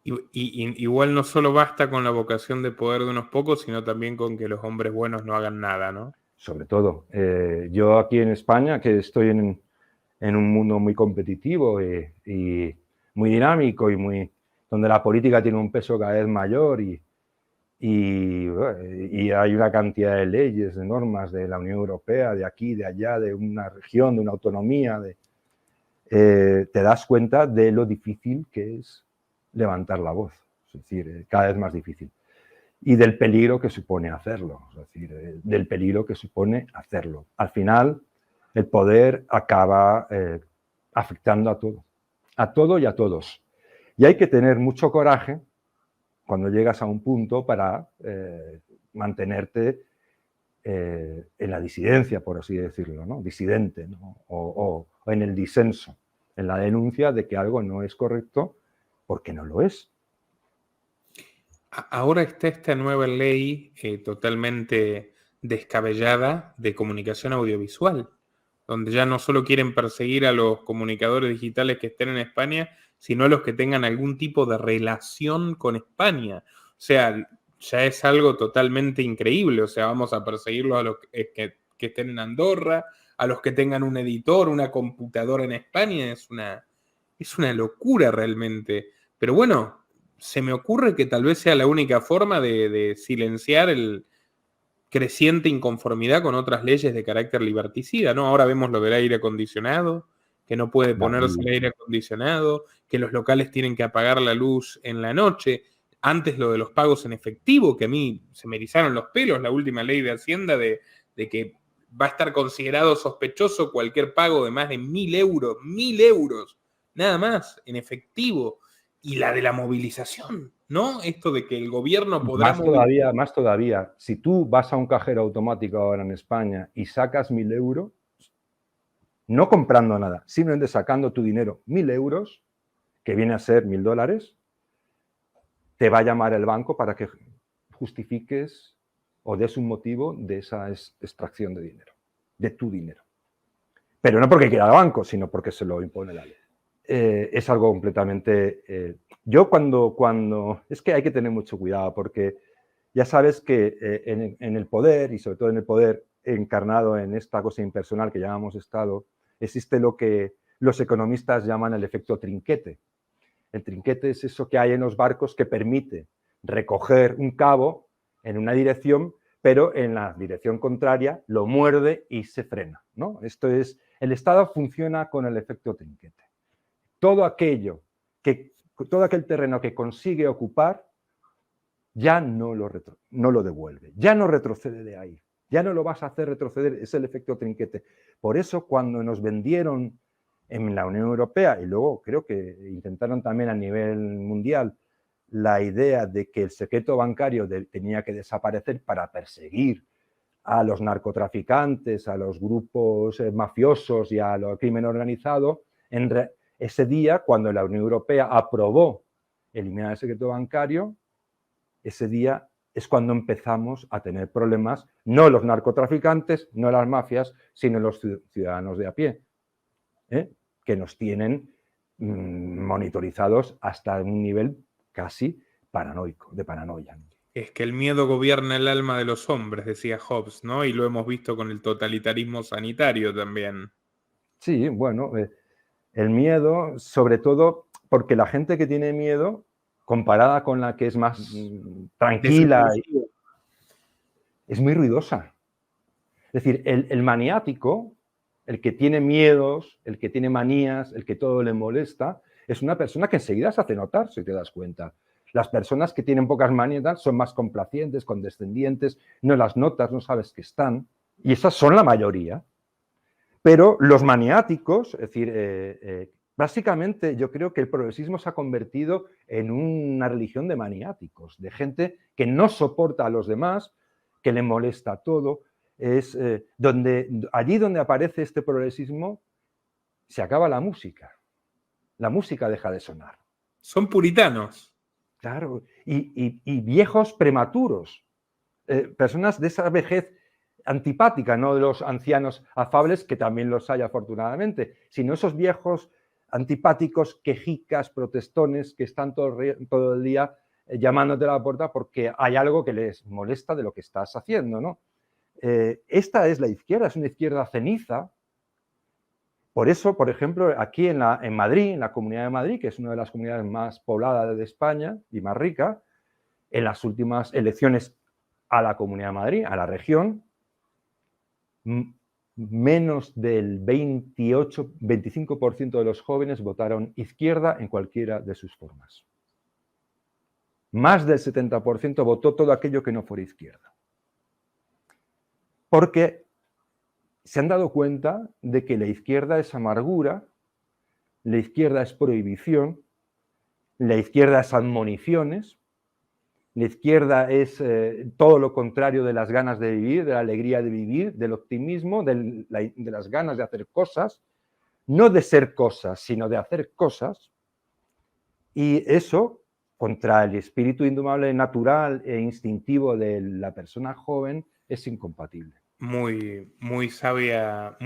Speaker 1: Y igual no solo basta con la vocación de poder de unos pocos, sino también con que los hombres buenos no hagan nada, ¿no?
Speaker 2: Sobre todo. Yo aquí en España, que estoy en un mundo muy competitivo y muy dinámico y donde la política tiene un peso cada vez mayor y hay una cantidad de leyes, de normas de la Unión Europea, de aquí, de allá, de una región, de una autonomía, te das cuenta de lo difícil que es levantar la voz. es decir, cada vez más difícil. Y del peligro que supone hacerlo, es decir, del peligro que supone hacerlo. Al final, el poder acaba afectando a todo y a todos. Y hay que tener mucho coraje cuando llegas a un punto para mantenerte en la disidencia, por así decirlo, ¿no? Disidente, ¿no? O en el disenso, en la denuncia de que algo no es correcto porque no lo es.
Speaker 1: Ahora está esta nueva ley totalmente descabellada de comunicación audiovisual, donde ya no solo quieren perseguir a los comunicadores digitales que estén en España, sino a los que tengan algún tipo de relación con España. O sea, ya es algo totalmente increíble. O sea, vamos a perseguirlos a los que estén en Andorra, a los que tengan un editor, una computadora en España. Es una locura realmente. Pero bueno, se me ocurre que tal vez sea la única forma de silenciar el creciente inconformidad con otras leyes de carácter liberticida, ¿no? Ahora vemos lo del aire acondicionado, que no puede ponerse el aire acondicionado, que los locales tienen que apagar la luz en la noche. Antes lo de los pagos en efectivo, que a mí se me erizaron los pelos, la última ley de Hacienda de que va a estar considerado sospechoso cualquier pago de más de 1.000 euros, nada más, en efectivo. Y la de la movilización, ¿no? Esto de que el gobierno podrá movilizar.
Speaker 2: Más todavía, si tú vas a un cajero automático ahora en España y sacas 1.000 euros, no comprando nada, simplemente sacando tu dinero, 1.000 euros, que viene a ser $1.000, te va a llamar el banco para que justifiques o des un motivo de esa extracción de dinero, de tu dinero. Pero no porque quiera el banco, sino porque se lo impone la ley. Es algo completamente... yo cuando... Es que hay que tener mucho cuidado porque ya sabes que en el poder, y sobre todo en el poder encarnado en esta cosa impersonal que llamamos Estado, existe lo que los economistas llaman el efecto trinquete. El trinquete es eso que hay en los barcos que permite recoger un cabo en una dirección, pero en la dirección contraria lo muerde y se frena, ¿no? Esto es, el Estado funciona con el efecto trinquete. Todo aquel terreno que consigue ocupar ya no lo devuelve, ya no retrocede de ahí, ya no lo vas a hacer retroceder, es el efecto trinquete. Por eso cuando nos vendieron en la Unión Europea y luego creo que intentaron también a nivel mundial la idea de que el secreto bancario tenía que desaparecer para perseguir a los narcotraficantes, a los grupos mafiosos y al crimen organizado, ese día, cuando la Unión Europea aprobó eliminar el secreto bancario, ese día es cuando empezamos a tener problemas, no los narcotraficantes, no las mafias, sino los ciudadanos de a pie, que nos tienen monitorizados hasta un nivel casi paranoico, de paranoia.
Speaker 1: Es que el miedo gobierna el alma de los hombres, decía Hobbes, ¿no? Y lo hemos visto con el totalitarismo sanitario también.
Speaker 2: Sí, bueno, el miedo, sobre todo porque la gente que tiene miedo, comparada con la que es más tranquila, es muy ruidosa. Es decir, el maniático, el que tiene miedos, el que tiene manías, el que todo le molesta, es una persona que enseguida se hace notar, si te das cuenta. Las personas que tienen pocas manías son más complacientes, condescendientes, no las notas, no sabes que están. Y esas son la mayoría. Pero los maniáticos, es decir, básicamente yo creo que el progresismo se ha convertido en una religión de maniáticos, de gente que no soporta a los demás, que le molesta todo. Es allí donde aparece este progresismo se acaba la música deja de sonar.
Speaker 1: Son puritanos.
Speaker 2: Claro, y viejos prematuros, personas de esa vejez antipática, no de los ancianos afables, que también los hay afortunadamente, sino esos viejos antipáticos, quejicas, protestones, que están todo el día llamándote a la puerta porque hay algo que les molesta de lo que estás haciendo, ¿no? Esta es la izquierda, es una izquierda ceniza. Por eso, por ejemplo, aquí en Madrid, en la Comunidad de Madrid, que es una de las comunidades más pobladas de España y más rica, en las últimas elecciones a la Comunidad de Madrid, a la región, menos del 25% de los jóvenes votaron izquierda en cualquiera de sus formas. más del 70% votó todo aquello que no fuera izquierda. Porque se han dado cuenta de que la izquierda es amargura, la izquierda es prohibición, la izquierda es admoniciones, la izquierda es todo lo contrario de las ganas de vivir, de la alegría de vivir, del optimismo, de las ganas de hacer cosas, no de ser cosas, sino de hacer cosas. Y eso, contra el espíritu indomable natural e instintivo de la persona joven, es incompatible.
Speaker 1: Muy sabia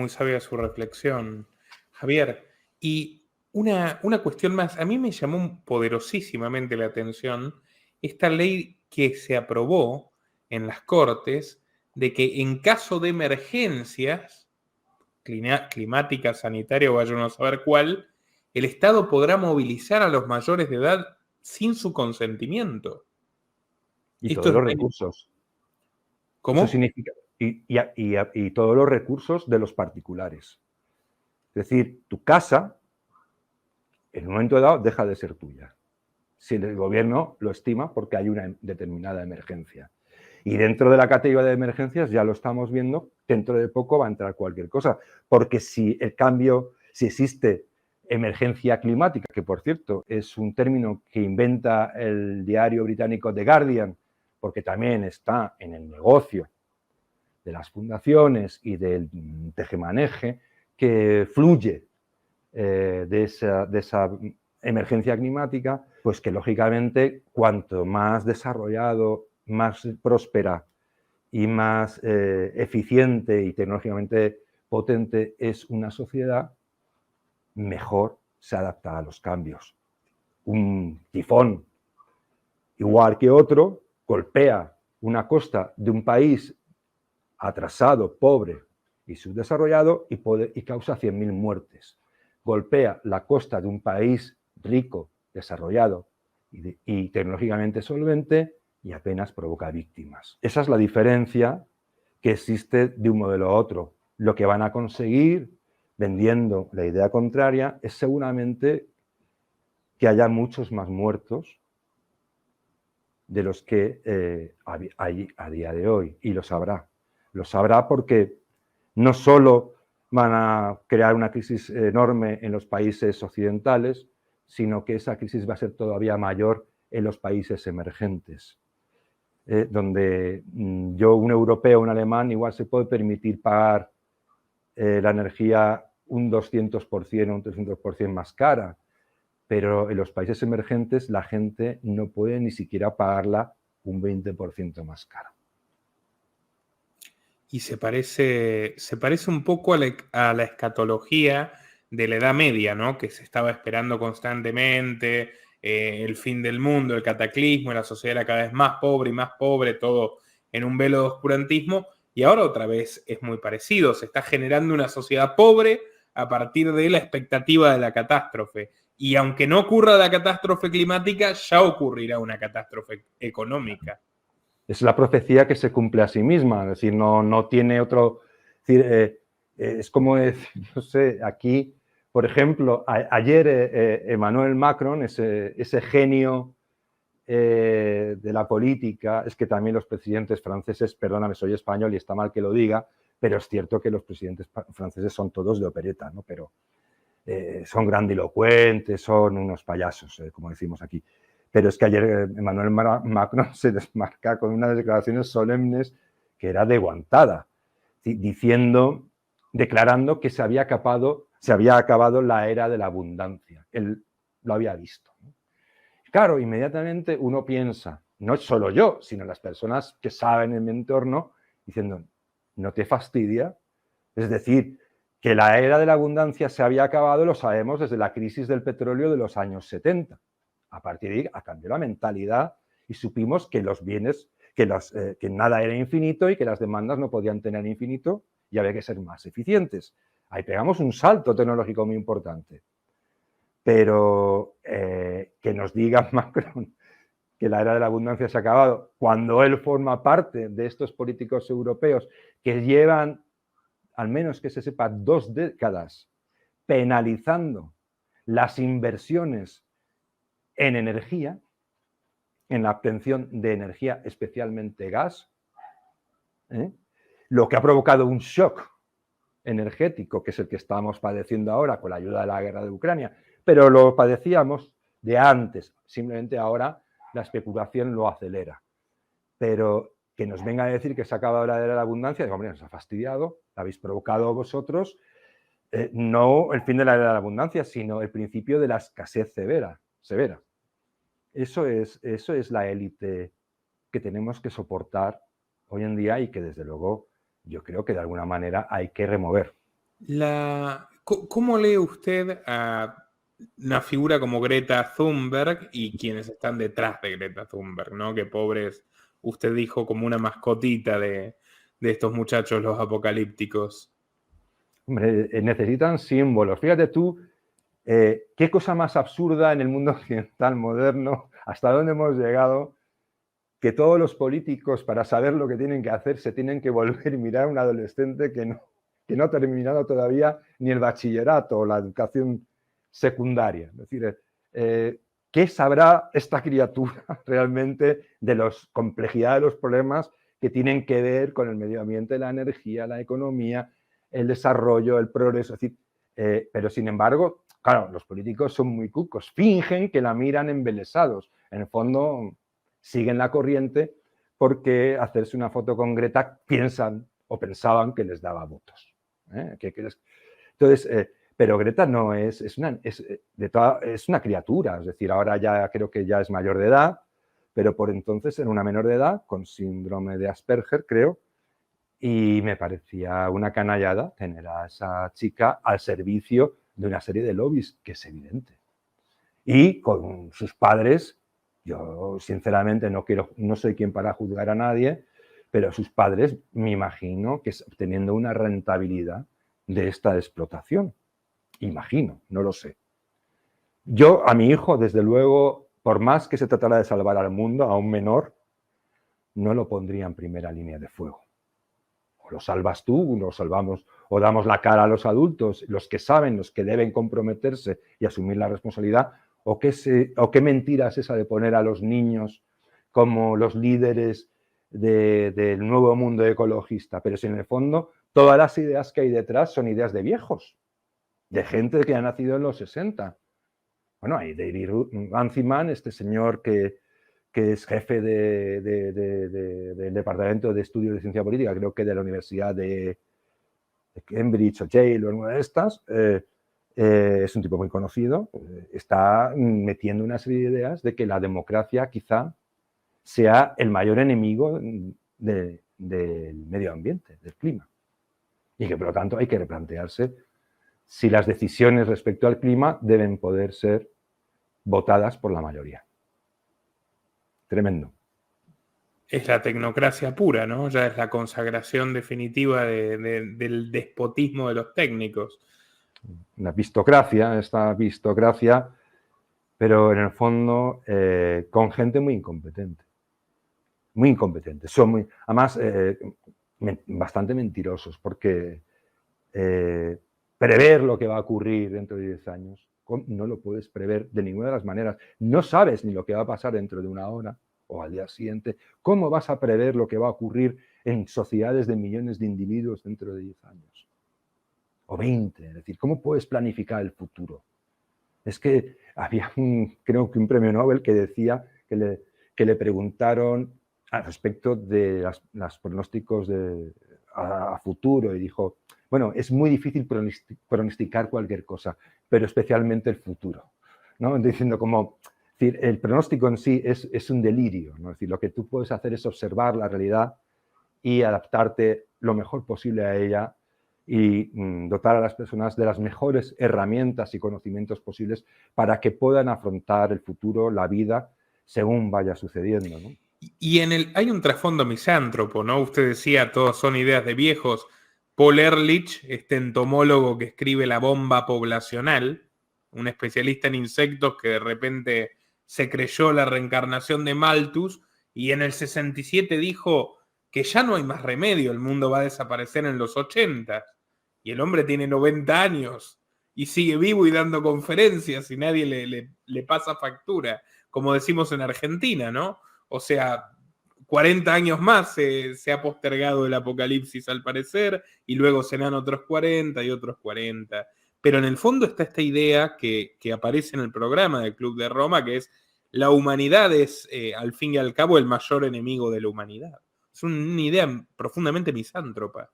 Speaker 1: su reflexión, Javier. Y una cuestión más, a mí me llamó poderosísimamente la atención esta ley que se aprobó en las Cortes de que en caso de emergencias climática, sanitaria o vaya uno a saber cuál, el Estado podrá movilizar a los mayores de edad sin su consentimiento.
Speaker 2: Y
Speaker 1: Esto
Speaker 2: todos
Speaker 1: es
Speaker 2: los
Speaker 1: muy...
Speaker 2: recursos.
Speaker 1: ¿Cómo?
Speaker 2: Eso significa, y todos los recursos de los particulares. Es decir, tu casa, en un momento dado, deja de ser tuya. Si el gobierno lo estima porque hay una determinada emergencia. Y dentro de la categoría de emergencias, ya lo estamos viendo, dentro de poco va a entrar cualquier cosa. Porque si el cambio, si existe emergencia climática, que por cierto es un término que inventa el diario británico The Guardian, porque también está en el negocio de las fundaciones y del tejemaneje que fluye de esa emergencia climática, pues que lógicamente cuanto más desarrollado, más próspera y más eficiente y tecnológicamente potente es una sociedad, mejor se adapta a los cambios. Un tifón, igual que otro, golpea una costa de un país atrasado, pobre y subdesarrollado y causa 100.000 muertes. Golpea la costa de un país rico, desarrollado y tecnológicamente solvente y apenas provoca víctimas. Esa es la diferencia que existe de un modelo a otro. Lo que van a conseguir vendiendo la idea contraria es seguramente que haya muchos más muertos de los que hay a día de hoy, y lo sabrá. Lo sabrá porque no solo van a crear una crisis enorme en los países occidentales, sino que esa crisis va a ser todavía mayor en los países emergentes, donde un europeo, un alemán, igual se puede permitir pagar la energía un 200% o un 300% más cara, pero en los países emergentes la gente no puede ni siquiera pagarla un 20% más cara.
Speaker 1: Y se parece un poco a la escatología de la Edad Media, ¿no? Que se estaba esperando constantemente, el fin del mundo, el cataclismo, la sociedad era cada vez más pobre, todo en un velo de oscurantismo, y ahora otra vez es muy parecido, se está generando una sociedad pobre a partir de la expectativa de la catástrofe. Y aunque no ocurra la catástrofe climática, ya ocurrirá una catástrofe económica.
Speaker 2: Es la profecía que se cumple a sí misma, es decir, no tiene otro... Es decir, es como decir, no sé, aquí, por ejemplo, ayer Emmanuel Macron, ese genio de la política, es que también los presidentes franceses, perdóname, soy español y está mal que lo diga, pero es cierto que los presidentes franceses son todos de opereta, ¿no? Pero son grandilocuentes, son unos payasos, como decimos aquí. Pero es que ayer Emmanuel Macron se desmarca con unas declaraciones solemnes que era de guantada, declarando que se había acabado la era de la abundancia. Él lo había visto. Claro, inmediatamente uno piensa, no solo yo, sino las personas que saben en mi entorno, diciendo, ¿no te fastidia? Es decir, que la era de la abundancia se había acabado, lo sabemos desde la crisis del petróleo de los años 70. A partir de ahí cambió la mentalidad y supimos que los bienes, que nada era infinito y que las demandas no podían tener infinito y había que ser más eficientes. Ahí pegamos un salto tecnológico muy importante. Pero que nos diga Macron que la era de la abundancia se ha acabado, cuando él forma parte de estos políticos europeos que llevan, al menos que se sepa, 2 décadas penalizando las inversiones en energía, en la obtención de energía, especialmente gas, lo que ha provocado un shock energético, que es el que estamos padeciendo ahora con la ayuda de la guerra de Ucrania, pero lo padecíamos de antes, simplemente ahora la especulación lo acelera. Pero que nos venga a decir que se acaba la era de la abundancia, digo, hombre, nos ha fastidiado, la habéis provocado vosotros, no el fin de la era de la abundancia, sino el principio de la escasez severa. Eso es la élite que tenemos que soportar hoy en día y que desde luego yo creo que de alguna manera hay que remover.
Speaker 1: ¿Cómo lee usted a una figura como Greta Thunberg y quienes están detrás de Greta Thunberg, ¿no? Que pobres, usted dijo como una mascotita de estos muchachos, los apocalípticos.
Speaker 2: Hombre, necesitan símbolos. Fíjate tú, qué cosa más absurda en el mundo occidental moderno, hasta dónde hemos llegado, que todos los políticos, para saber lo que tienen que hacer, se tienen que volver y mirar a un adolescente que no ha terminado todavía ni el bachillerato o la educación secundaria. Es decir, ¿qué sabrá esta criatura realmente de la complejidad de los problemas que tienen que ver con el medio ambiente, la energía, la economía, el desarrollo, el progreso? Es decir, pero sin embargo, claro, los políticos son muy cucos, fingen que la miran embelesados. En el fondo, siguen la corriente porque hacerse una foto con Greta piensan o pensaban que les daba votos. Entonces, pero Greta no es una criatura, es decir, ahora ya creo que ya es mayor de edad, pero por entonces era una menor de edad con síndrome de Asperger, creo, y me parecía una canallada tener a esa chica al servicio de una serie de lobbies, que es evidente. Y con sus padres, yo sinceramente no soy quien para juzgar a nadie, pero sus padres me imagino que obteniendo una rentabilidad de esta explotación. Imagino, no lo sé. Yo a mi hijo, desde luego, por más que se tratara de salvar al mundo, a un menor, no lo pondría en primera línea de fuego. O lo salvas tú, lo salvamos, o damos la cara a los adultos, los que saben, los que deben comprometerse y asumir la responsabilidad, o qué mentira es esa de poner a los niños como los líderes del nuevo mundo ecologista. Pero si en el fondo todas las ideas que hay detrás son ideas de viejos, de gente que ha nacido en los 60. Bueno, hay David Runciman, este señor que es jefe del Departamento de Estudios de Ciencia Política, creo que de la Universidad de Cambridge o Yale o alguna de estas, es un tipo muy conocido, está metiendo una serie de ideas de que la democracia quizá sea el mayor enemigo del medio ambiente, del clima. Y que por lo tanto hay que replantearse si las decisiones respecto al clima deben poder ser votadas por la mayoría. Tremendo.
Speaker 1: Es la tecnocracia pura, ¿no? Ya es la consagración definitiva del despotismo de los técnicos.
Speaker 2: Esta vistocracia, pero en el fondo con gente muy incompetente. Muy incompetente. Son además, bastante mentirosos, porque prever lo que va a ocurrir dentro de 10 años no lo puedes prever de ninguna de las maneras. No sabes ni lo que va a pasar dentro de una hora o al día siguiente. ¿Cómo vas a prever lo que va a ocurrir en sociedades de millones de individuos dentro de 10 años? O 20. Es decir, ¿cómo puedes planificar el futuro? Es que había creo que un premio Nobel que decía que le preguntaron al respecto de los pronósticos a futuro y dijo, bueno, es muy difícil pronosticar cualquier cosa, pero especialmente el futuro, ¿no? Diciendo como, es decir, el pronóstico en sí es un delirio, ¿no? Es decir, lo que tú puedes hacer es observar la realidad y adaptarte lo mejor posible a ella y dotar a las personas de las mejores herramientas y conocimientos posibles para que puedan afrontar el futuro, la vida, según vaya sucediendo, ¿no?
Speaker 1: Y hay un trasfondo misántropo, ¿no? Usted decía, todos son ideas de viejos. Paul Ehrlich, este entomólogo que escribe La bomba poblacional, un especialista en insectos que de repente se creyó la reencarnación de Malthus y en el 67 dijo que ya no hay más remedio, el mundo va a desaparecer en los 80. Y el hombre tiene 90 años y sigue vivo y dando conferencias y nadie le pasa factura. como decimos en Argentina, ¿no? O sea, 40 años más se ha postergado el apocalipsis al parecer, y luego serán otros 40 y otros 40. Pero en el fondo está esta idea que aparece en el programa del Club de Roma, que es la humanidad es, al fin y al cabo, el mayor enemigo de la humanidad. Es una idea profundamente misántropa.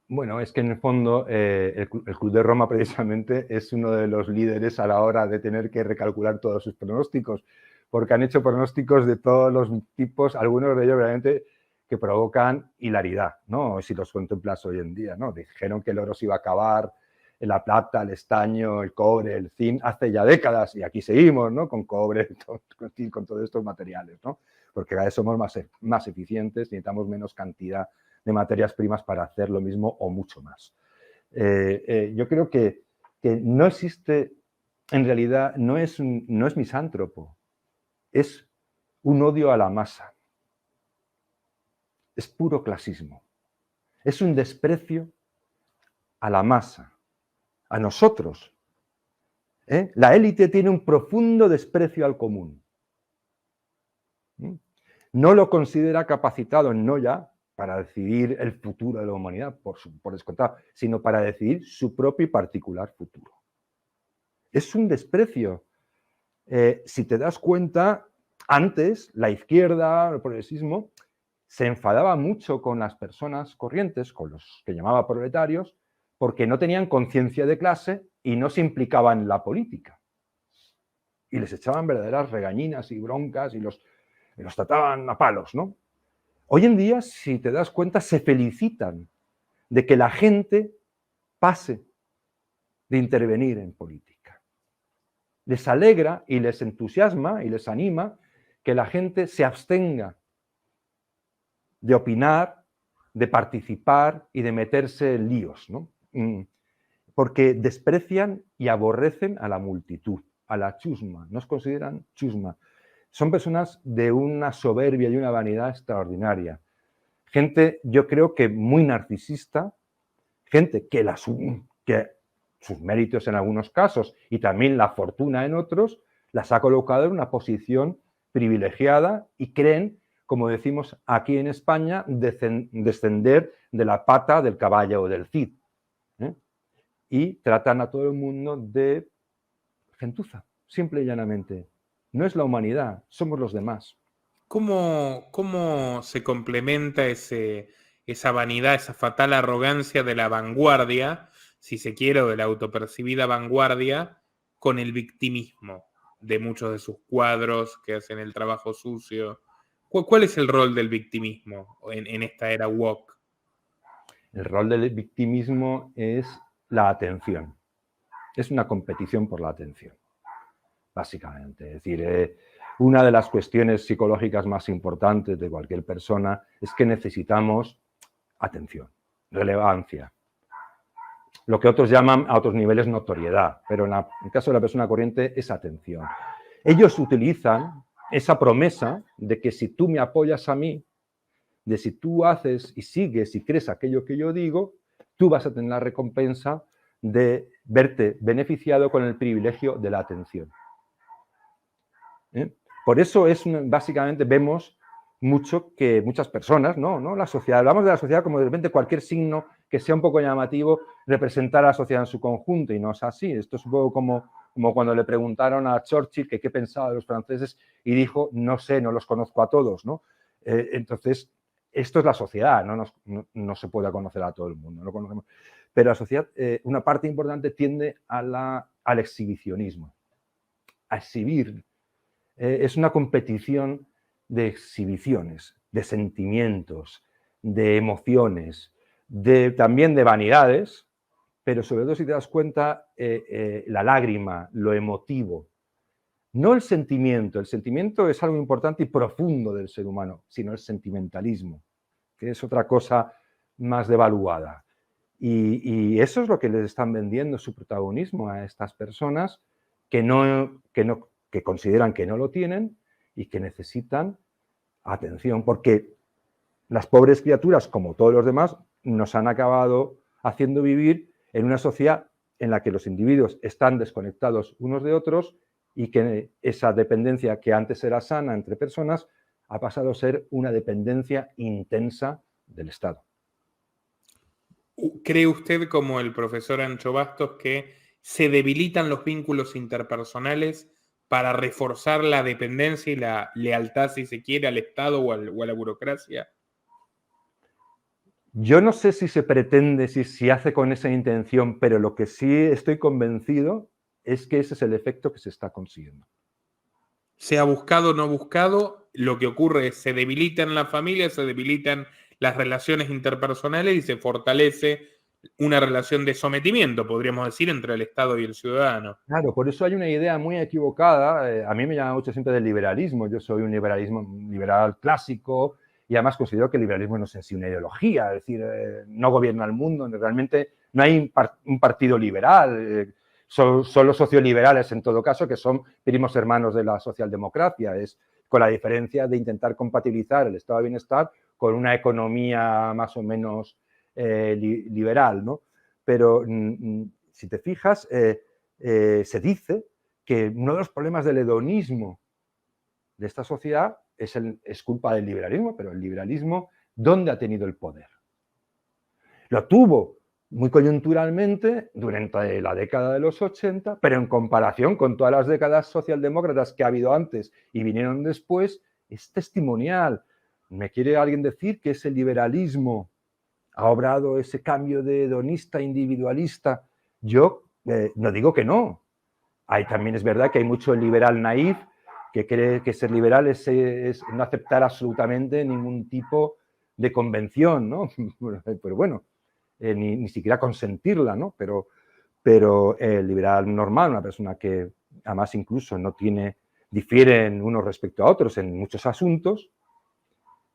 Speaker 2: Bueno, es que en el fondo el Club de Roma precisamente es uno de los líderes a la hora de tener que recalcular todos sus pronósticos, porque han hecho pronósticos de todos los tipos, algunos de ellos realmente que provocan hilaridad, ¿no? Si los contemplas hoy en día, ¿no? Dijeron que el oro se iba a acabar, la plata, el estaño, el cobre, el zinc, hace ya décadas, y aquí seguimos, ¿no? Con cobre, con todos estos materiales, ¿no? Porque cada vez somos más eficientes, necesitamos menos cantidad de materias primas para hacer lo mismo o mucho más. Yo creo que no existe, en realidad, no es misántropo, es un odio a la masa. Es puro clasismo. Es un desprecio a la masa, a nosotros. La élite tiene un profundo desprecio al común. No lo considera capacitado, no ya para decidir el futuro de la humanidad, por descontado, sino para decidir su propio y particular futuro. Es un desprecio. Si te das cuenta, antes la izquierda, el progresismo, se enfadaba mucho con las personas corrientes, con los que llamaba proletarios, porque no tenían conciencia de clase y no se implicaban en la política. Y les echaban verdaderas regañinas y broncas y los trataban a palos, ¿no? Hoy en día, si te das cuenta, se felicitan de que la gente pase de intervenir en política. Les alegra y les entusiasma y les anima que la gente se abstenga de opinar, de participar y de meterse en líos, ¿no? Porque desprecian y aborrecen a la multitud, a la chusma, nos consideran chusma. Son personas de una soberbia y una vanidad extraordinaria. Gente, yo creo que muy narcisista, gente que sus méritos en algunos casos y también la fortuna en otros, las ha colocado en una posición privilegiada y creen, como decimos aquí en España, descender de la pata del caballo o del cid. Y tratan a todo el mundo de gentuza, simple y llanamente. No es la humanidad, somos los demás.
Speaker 1: ¿Cómo se complementa esa vanidad, esa fatal arrogancia de la vanguardia, si se quiere, o de la autopercibida vanguardia, con el victimismo de muchos de sus cuadros que hacen el trabajo sucio? ¿Cuál es el rol del victimismo en esta era woke?
Speaker 2: El rol del victimismo es la atención. Es una competición por la atención, básicamente. Es decir, una de las cuestiones psicológicas más importantes de cualquier persona es que necesitamos atención, relevancia. Lo que otros llaman a otros niveles notoriedad, pero en el caso de la persona corriente es atención. Ellos utilizan esa promesa de que si tú me apoyas a mí, de si tú haces y sigues y crees aquello que yo digo, tú vas a tener la recompensa de verte beneficiado con el privilegio de la atención. Por eso básicamente vemos mucho que muchas personas, no la sociedad, hablamos de la sociedad como de repente cualquier signo que sea un poco llamativo representar a la sociedad en su conjunto, y no es así. Esto es un poco como cuando le preguntaron a Churchill que qué pensaba de los franceses y dijo, no sé, no los conozco a todos, ¿no? Entonces, esto es la sociedad, no se puede conocer a todo el mundo, no lo conocemos. Pero la sociedad, una parte importante tiende al exhibicionismo, a exhibir. Es una competición de exhibiciones, de sentimientos, de emociones, también de vanidades, pero sobre todo si te das cuenta, la lágrima, lo emotivo. No el sentimiento es algo importante y profundo del ser humano, sino el sentimentalismo, que es otra cosa más devaluada. Y eso es lo que les están vendiendo su protagonismo a estas personas que consideran que no lo tienen y que necesitan atención, porque las pobres criaturas, como todos los demás, nos han acabado haciendo vivir en una sociedad en la que los individuos están desconectados unos de otros y que esa dependencia que antes era sana entre personas ha pasado a ser una dependencia intensa del Estado.
Speaker 1: ¿Cree usted, como el profesor Ancho Bastos, que se debilitan los vínculos interpersonales para reforzar la dependencia y la lealtad, si se quiere, al Estado o a la burocracia?
Speaker 2: Yo no sé si se pretende, si hace con esa intención, pero lo que sí estoy convencido es que ese es el efecto que se está consiguiendo.
Speaker 1: Sea buscado o no buscado, lo que ocurre es que se debilitan las familias, se debilitan las relaciones interpersonales y se fortalece una relación de sometimiento, podríamos decir, entre el Estado y el ciudadano.
Speaker 2: Claro, por eso hay una idea muy equivocada. A mí me llama mucho siempre del liberalismo. Yo soy un liberal clásico y además considero que el liberalismo no es en sí una ideología, es decir, no gobierna el mundo, realmente no hay un partido liberal. Son los socioliberales, en todo caso, que son primos hermanos de la socialdemocracia. Es con la diferencia de intentar compatibilizar el estado de bienestar con una economía más o menos liberal, ¿no? Pero si te fijas, se dice que uno de los problemas del hedonismo de esta sociedad es culpa del liberalismo, pero el liberalismo, ¿dónde ha tenido el poder? Lo tuvo muy coyunturalmente durante la década de los 80, pero en comparación con todas las décadas socialdemócratas que ha habido antes y vinieron después, es testimonial. ¿Me quiere alguien decir que ese liberalismo ha obrado ese cambio de hedonista, individualista? Yo no digo que no. También es verdad que hay mucho liberal naif que cree que ser liberal es no aceptar absolutamente ningún tipo de convención, ¿no? Pero bueno, ni siquiera consentirla, ¿no? Pero el liberal normal, una persona que además incluso difieren unos respecto a otros en muchos asuntos,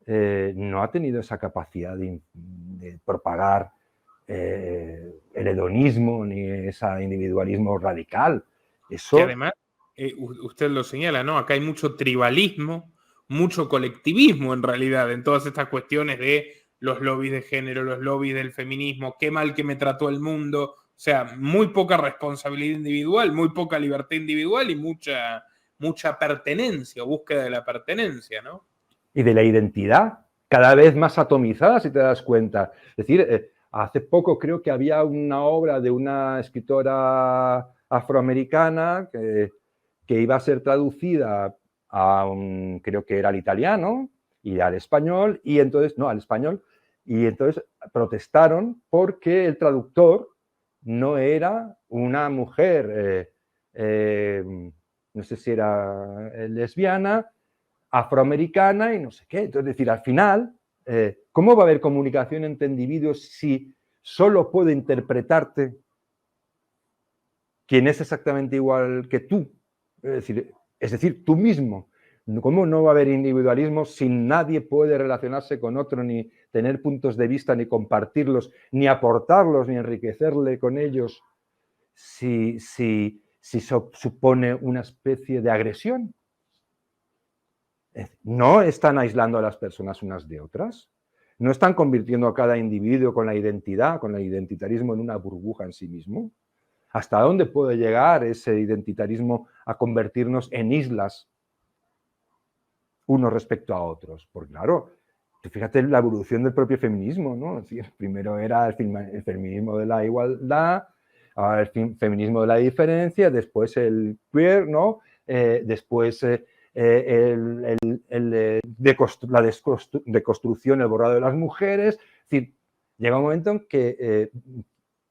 Speaker 2: no ha tenido esa capacidad de propagar el hedonismo ni ese individualismo radical. Eso...
Speaker 1: Que además, usted lo señala, ¿no? Acá hay mucho tribalismo, mucho colectivismo en realidad, en todas estas cuestiones de los lobbies de género, los lobbies del feminismo, qué mal que me trató el mundo. O sea, muy poca responsabilidad individual, muy poca libertad individual y mucha pertenencia o búsqueda de la pertenencia, ¿no?
Speaker 2: Y de la identidad, cada vez más atomizada, si te das cuenta. Es decir, hace poco creo que había una obra de una escritora afroamericana que iba a ser traducida creo que era al italiano y al español, y entonces, no, al español, y entonces protestaron porque el traductor no era una mujer, no sé si era lesbiana, afroamericana y no sé qué. Entonces, es decir, al final, ¿cómo va a haber comunicación entre individuos si solo puede interpretarte quien es exactamente igual que tú? Es decir, tú mismo. ¿Cómo no va a haber individualismo si nadie puede relacionarse con otro, ni tener puntos de vista, ni compartirlos, ni aportarlos, ni enriquecerle con ellos, si supone una especie de agresión? No están aislando a las personas unas de otras, no están convirtiendo a cada individuo con la identidad, con el identitarismo en una burbuja en sí mismo. ¿Hasta dónde puede llegar ese identitarismo a convertirnos en islas unos respecto a otros? Porque claro, fíjate la evolución del propio feminismo, ¿no? Es decir, primero era el feminismo de la igualdad, ahora el feminismo de la diferencia, después el queer, ¿no? Después la deconstrucción, el borrado de las mujeres. Es decir, llega un momento en que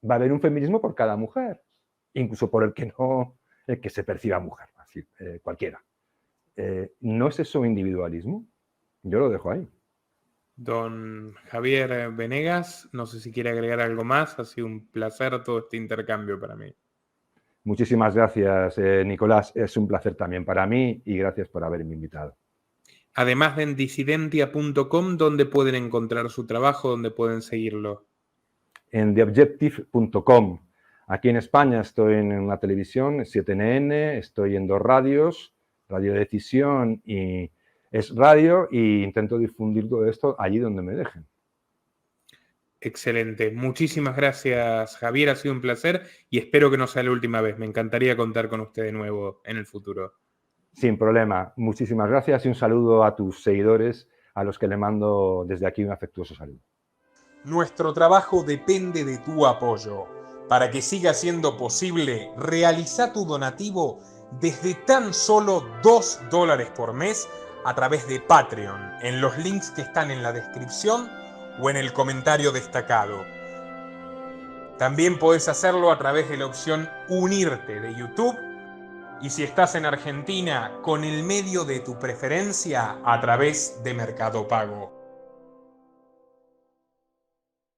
Speaker 2: va a haber un feminismo por cada mujer, incluso por el que se perciba mujer, es decir, cualquiera. ¿No es eso individualismo? Yo lo dejo ahí.
Speaker 1: Don Javier Venegas, no sé si quiere agregar algo más, ha sido un placer todo este intercambio para mí.
Speaker 2: Muchísimas gracias, Nicolás. Es un placer también para mí y gracias por haberme invitado.
Speaker 1: Además de en disidentia.com, ¿dónde pueden encontrar su trabajo? ¿Dónde pueden seguirlo?
Speaker 2: En theobjective.com. Aquí en España estoy en una televisión, 7NN, estoy en 2 radios, Radio Decisión y Es Radio, y intento difundir todo esto allí donde me dejen.
Speaker 1: Excelente. Muchísimas gracias, Javier. Ha sido un placer y espero que no sea la última vez. Me encantaría contar con usted de nuevo en el futuro.
Speaker 2: Sin problema. Muchísimas gracias y un saludo a tus seguidores, a los que le mando desde aquí un afectuoso saludo.
Speaker 1: Nuestro trabajo depende de tu apoyo. Para que siga siendo posible, realiza tu donativo desde tan solo $2 por mes a través de Patreon, en los links que están en la descripción o en el comentario destacado. También podés hacerlo a través de la opción Unirte de YouTube, y si estás en Argentina, con el medio de tu preferencia a través de Mercado Pago.